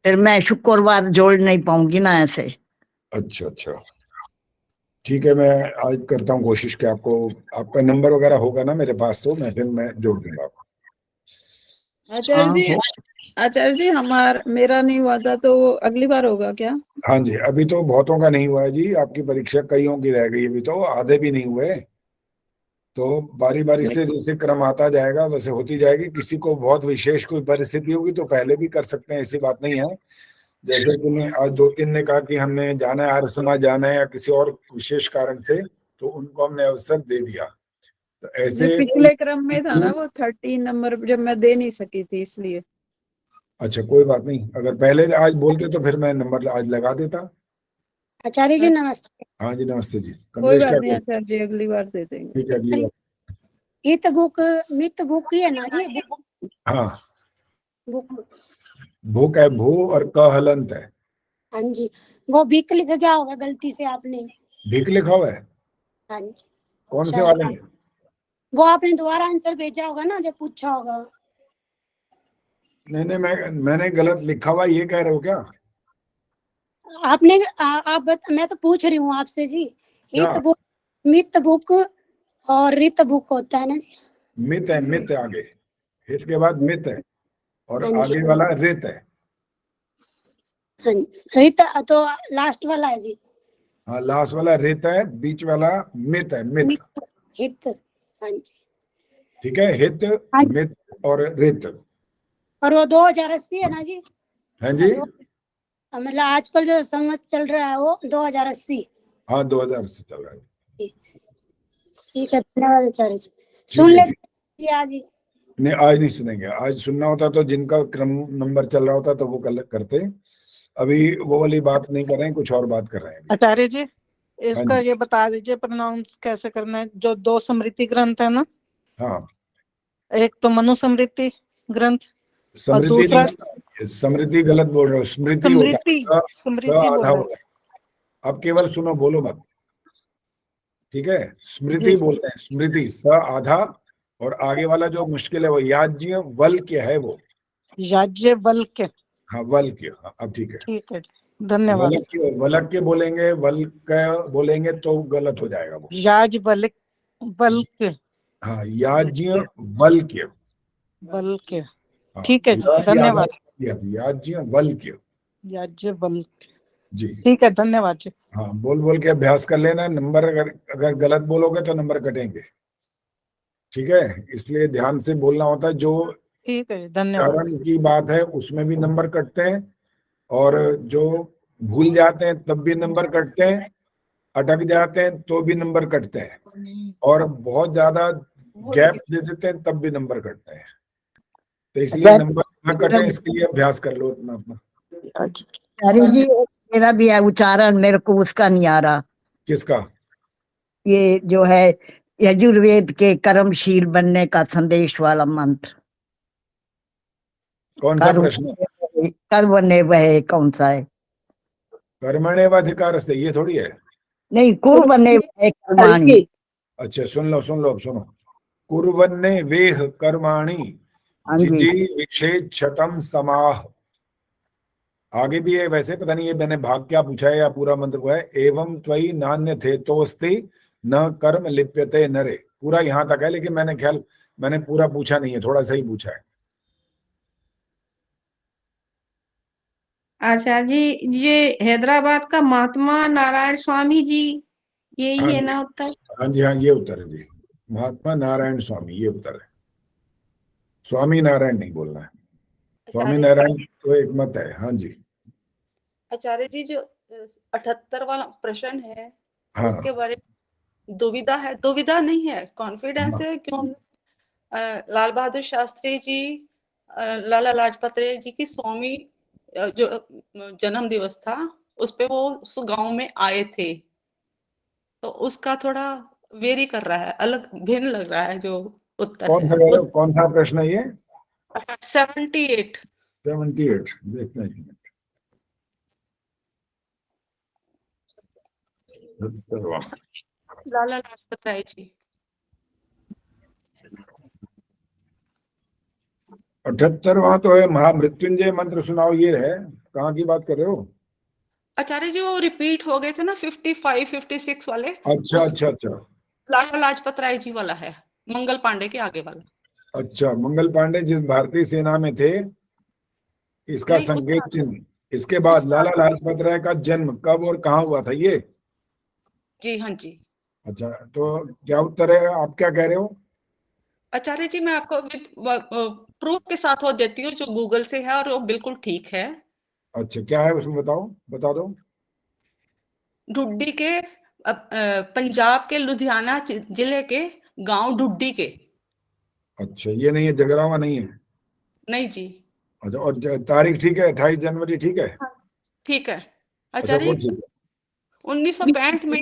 फिर मैं शुक्रवार जोड़ नहीं पाऊंगी ना ऐसे। अच्छा अच्छा, ठीक है, मैं आज करता हूँ कोशिश कि आपको, आपका नंबर वगैरह होगा ना मेरे पास, तो मैं जोड़ दूंगा आपको। आचार्य जी मेरा नहीं हुआ था तो अगली बार होगा क्या? हाँ जी, अभी तो बहुतों का नहीं हुआ है जी, आपकी परीक्षा कईयों की रह गई, अभी तो आधे भी नहीं हुए। तो बारी बारी से जैसे क्रम आता जाएगा वैसे होती जाएगी। किसी को बहुत विशेष कोई परिस्थिति होगी तो पहले भी कर सकते हैं, ऐसी बात नहीं है। जैसे कि आज 2-3 ने कहा कि हमने जाना है, आर्य समाज जाना है या किसी और विशेष कारण से, तो उनको हमने अवसर दे दिया। तो ऐसे पिछले क्रम में था ना वो 13 नंबर जब मैं दे नहीं सकी थी इसलिए। अच्छा कोई बात नहीं, अगर पहले आज बोलते तो फिर मैं नंबर आज लगा देता। आचार्य जी नमस्ते। हाँ जी नमस्ते जी। कोई कमलेश बात क्या नहीं कहते? आचार्य जी, अगली बार दे देंगे। ठीक है, अगली बार। हित बुक, मित बुक ही है ना जी? हाँ, बुक भूख है, भू और क हलंत है। हाँ जी, वो बिक लिखा क्या होगा गलती से आपने? भीख लिखा हुआ है? हाँ जी। कौन से शायद वाले में? वो आपने दोबारा आंसर भेजा होगा ना जब पूछा होगा। नहीं, मैंने गलत लिखा हुआ ये कह रहे हो क्या? आपने मैं तो पूछ रही हूँ आपसे जी। क्या? हित बुक, मित बुक और रित बुक होता है ना जी? मित है, मित है आगे, हित के बाद मित है और हाँ जी। आगे वाला रित है। हाँ जी, रित तो लास्ट वाला है जी। हाँ, लास्ट वाला रित है, बीच वाला मित है, मित। हित, हाँ जी। ठीक है, हित, मित और रित। और वो 2080 है ना जी? हैं जी? मतलब आजकल जो संवत चल रहा है वो 2080। हाँ, 2000 से चल रहा है। ठीक है, धन्यवाद आचार्य जी। सुन लेते आज ही। नहीं, आज नहीं सुनेंगे। आज सुनना होता तो जिनका क्रम नंबर चल रहा होता तो वो करते। अभी वो वाली बात नहीं कर रहे हैं, कुछ और बात कर रहे हैं। आचार्य जी, इसका ये बता दीजिए प्रोनाउंस कैसे करना है। जो 2 स्मृति ग्रंथ है ना, हाँ, एक तो मनुस्मृति ग्रंथ और समृद्धि दूसरा समृद्धि गलत बोल रहे हो, स्मृति होता है, स्मृति आधा बोल होता है। अब केवल सुनो, बोलो मत, ठीक है? स्मृति बोलते हैं, स्मृति स आधा, और आगे वाला जो मुश्किल है वो याज्ञ वल्क्य है, वो याज्ञ वल्क्य। हाँ, वल्क्य। हाँ, अब ठीक है। ठीक है, धन्यवाद। वल्क्य बोलेंगे, वल्क्य बोलेंगे तो गलत हो जाएगा वो। याज वल्क्य। हाँ, याज्ञ वल्क्य। वल्क्य, ठीक है जी, धन्यवाद। याज्ञ वल्क्य। याज्ञ वल्क्य जी, ठीक है, धन्यवाद जी। हाँ, बोल बोल के अभ्यास कर लेना। नंबर अगर गलत बोलोगे तो नंबर कटेंगे, ठीक है? इसलिए ध्यान से बोलना होता है। जो ठीक है, धन्यवाद। चरण की बात है उसमें भी नंबर कटते हैं, और जो भूल जाते हैं तब भी नंबर कटते हैं, अटक जाते हैं तो भी नंबर कटते हैं, और बहुत ज्यादा गैप दे देते हैं तब भी नंबर कटते हैं। तो इसलिए नंबर ना कटे, इसके लिए अभ्यास कर लो अपना अपना। अरे जी, मेरा भी है उच्चारण, मेरे को उसका नहीं आ रहा। किसका? ये जो है यजुर्वेद के कर्मशील बनने का संदेश वाला मंत्र। कौन सा प्रश्न? कर्मण्य वह कौन सा है? कर्मण्येवाधिकार से, ये थोड़ी है। नहीं, कुर्वन्ने कर्माणि। अच्छा, सुन लो अब सुनो। कुर्वन्ने वेह कर्माणि हाँ जी जिजी विक्षेद शतम समाह। आगे भी है वैसे, पता नहीं ये मैंने भाग क्या पूछा है या पूरा मंत्र को है। एवं त्वयि नान्य थे तोस्ति न कर्म लिप्यते नरे। पूरा यहाँ तक है, लेकिन मैंने पूरा पूछा नहीं है, थोड़ा सा ही पूछा है। आचार्य जी, ये हैदराबाद का महात्मा नारायण स्वामी जी, यही हाँ है जी, ना उत्तर? हाँ जी, हाँ ये उत्तर है जी। महात्मा नारायण स्वामी, ये उत्तर है। स्वामी नारायण नहीं बोलना है, स्वामी नारायण तो एक मत है। हाँ जी, आचार्य जी, जो 78 वाला प्रश्न है, हाँ उसके बारे में दुविधा है, दुविधा नहीं है, कॉन्फिडेंस है। क्यों? लाल बहादुर शास्त्री जी, लाला लाजपत राय जी की 100वीं जो जन्म दिवस था, उस पे वो उस गांव में आए थे, तो उसका थोड़ा वेरी कर रहा है, अलग भिन्न लग रहा है जो उत्तर कौन सा प्रश्न है ये? 78। 78 देखते हैं। लाला लाजपत राय जी। 78वां तो है महामृत्युंजय मंत्र सुनाओ, ये है। कहाँ की बात कर रहे हो? आचार्य जी, वो रिपीट हो गए थे ना 55, 56 वाले। अच्छा अच्छा अच्छा लाला लाजपत राय जी वाला है, मंगल पांडे के आगे वाला। अच्छा, मंगल पांडे जिस भारतीय सेना में थे, इसका संकेत चिन्ह। इसके बाद लाला लाजपत राय का जन्म कब और कहाँ हुआ था ये? जी हाँ जी। अच्छा, तो क्या उत्तर है? आप क्या कह रहे हो? आचार्य जी, मैं आपको प्रूफ के साथ वो देती हूँ जो गूगल से है, और वो बिल्कुल ठीक है। अच्छा, क्या है उसमें बताओ, बता दो। ढुड्डी के पंजाब के लुधियाना जिले के गांव ढुड्डी के। अच्छा, ये नहीं है, जगरावा नहीं है? नहीं जी। अच्छा, और तारीख ठीक है? 28 जनवरी ठीक है? ठीक है अच्छा, आचार्य वो जी। ठीक है। 1965 में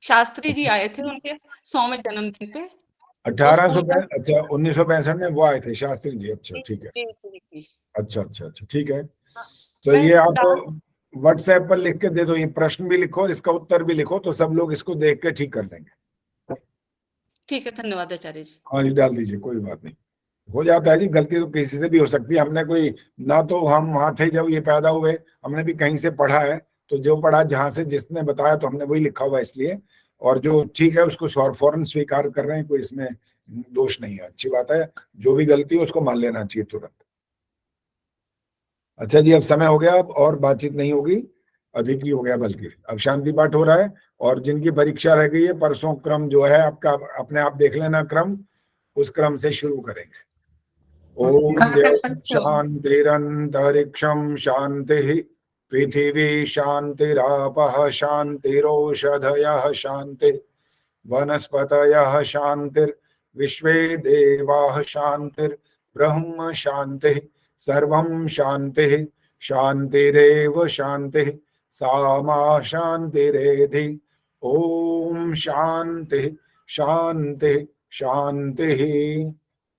शास्त्री जी आए थे उनके 100वें जन्मदिन पे। 1865। अच्छा, 1965 में वो आए थे शास्त्री जी। अच्छा ठीक है। जी जी जी। अच्छा अच्छा अच्छा, ठीक है। तो ये आप व्हाट्सएप पर लिख के दे दो, ये प्रश्न भी लिखो, इसका उत्तर भी लिखो, तो सब लोग इसको देख के ठीक कर लेंगे। ठीक है, धन्यवाद आचार्य जी। हाँ जी, डाल दीजिए, कोई बात नहीं, हो जाता है जी, गलती तो किसी से भी हो सकती है। हमने कोई ना, तो हम वहां थे जब ये पैदा हुए, हमने भी कहीं से पढ़ा है, तो जो पढ़ा जहां से जिसने बताया तो हमने वही लिखा हुआ है इसलिए। और जो ठीक है उसको फौरन स्वीकार कर रहे हैं, कोई इसमें दोष नहीं है, अच्छी बात है। जो भी गलती है उसको मान लेना चाहिए तुरंत। अच्छा जी, अब समय हो गया, अब और बातचीत नहीं होगी, अधिक ही हो गया बल्कि। अब शांति पाठ हो रहा है, और जिनकी परीक्षा रह गई है परसों, क्रम जो है आपका अपने आप देख लेना, क्रम उस क्रम से शुरू करेंगे। ओम शांतिरंतरिक्षम शांति, पृथिवी शांतिरापः शांतिरोषधयः शांति, वनस्पतयः शांतिर, विश्वे देवाः शांतिर, ब्रह्म शांति, सर्वं शांति, शांतिरेव शांति, सामा शांतिरेधि। ओम शांति शांति शांति।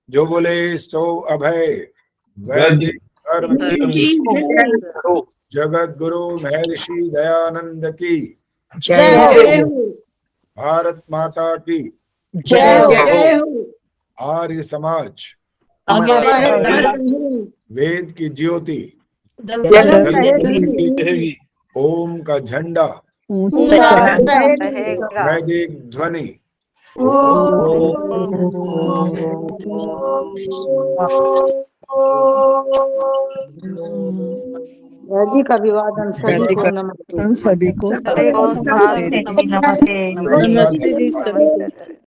जो बोले सो अभय वैदिक धर्म की जगत गुरु महर्षि दयानंद की जय हो। भारत माता की जय हो। आर्य समाज आगे बढ़े। वेद की ज्योति जलन रहेगी। ओम का झंडा ऊंचा रहेगा। वैदिक ध्वनि वैदिक अभिवादन सभी को नमस्ते। सभी को नमस्ते जी सभी।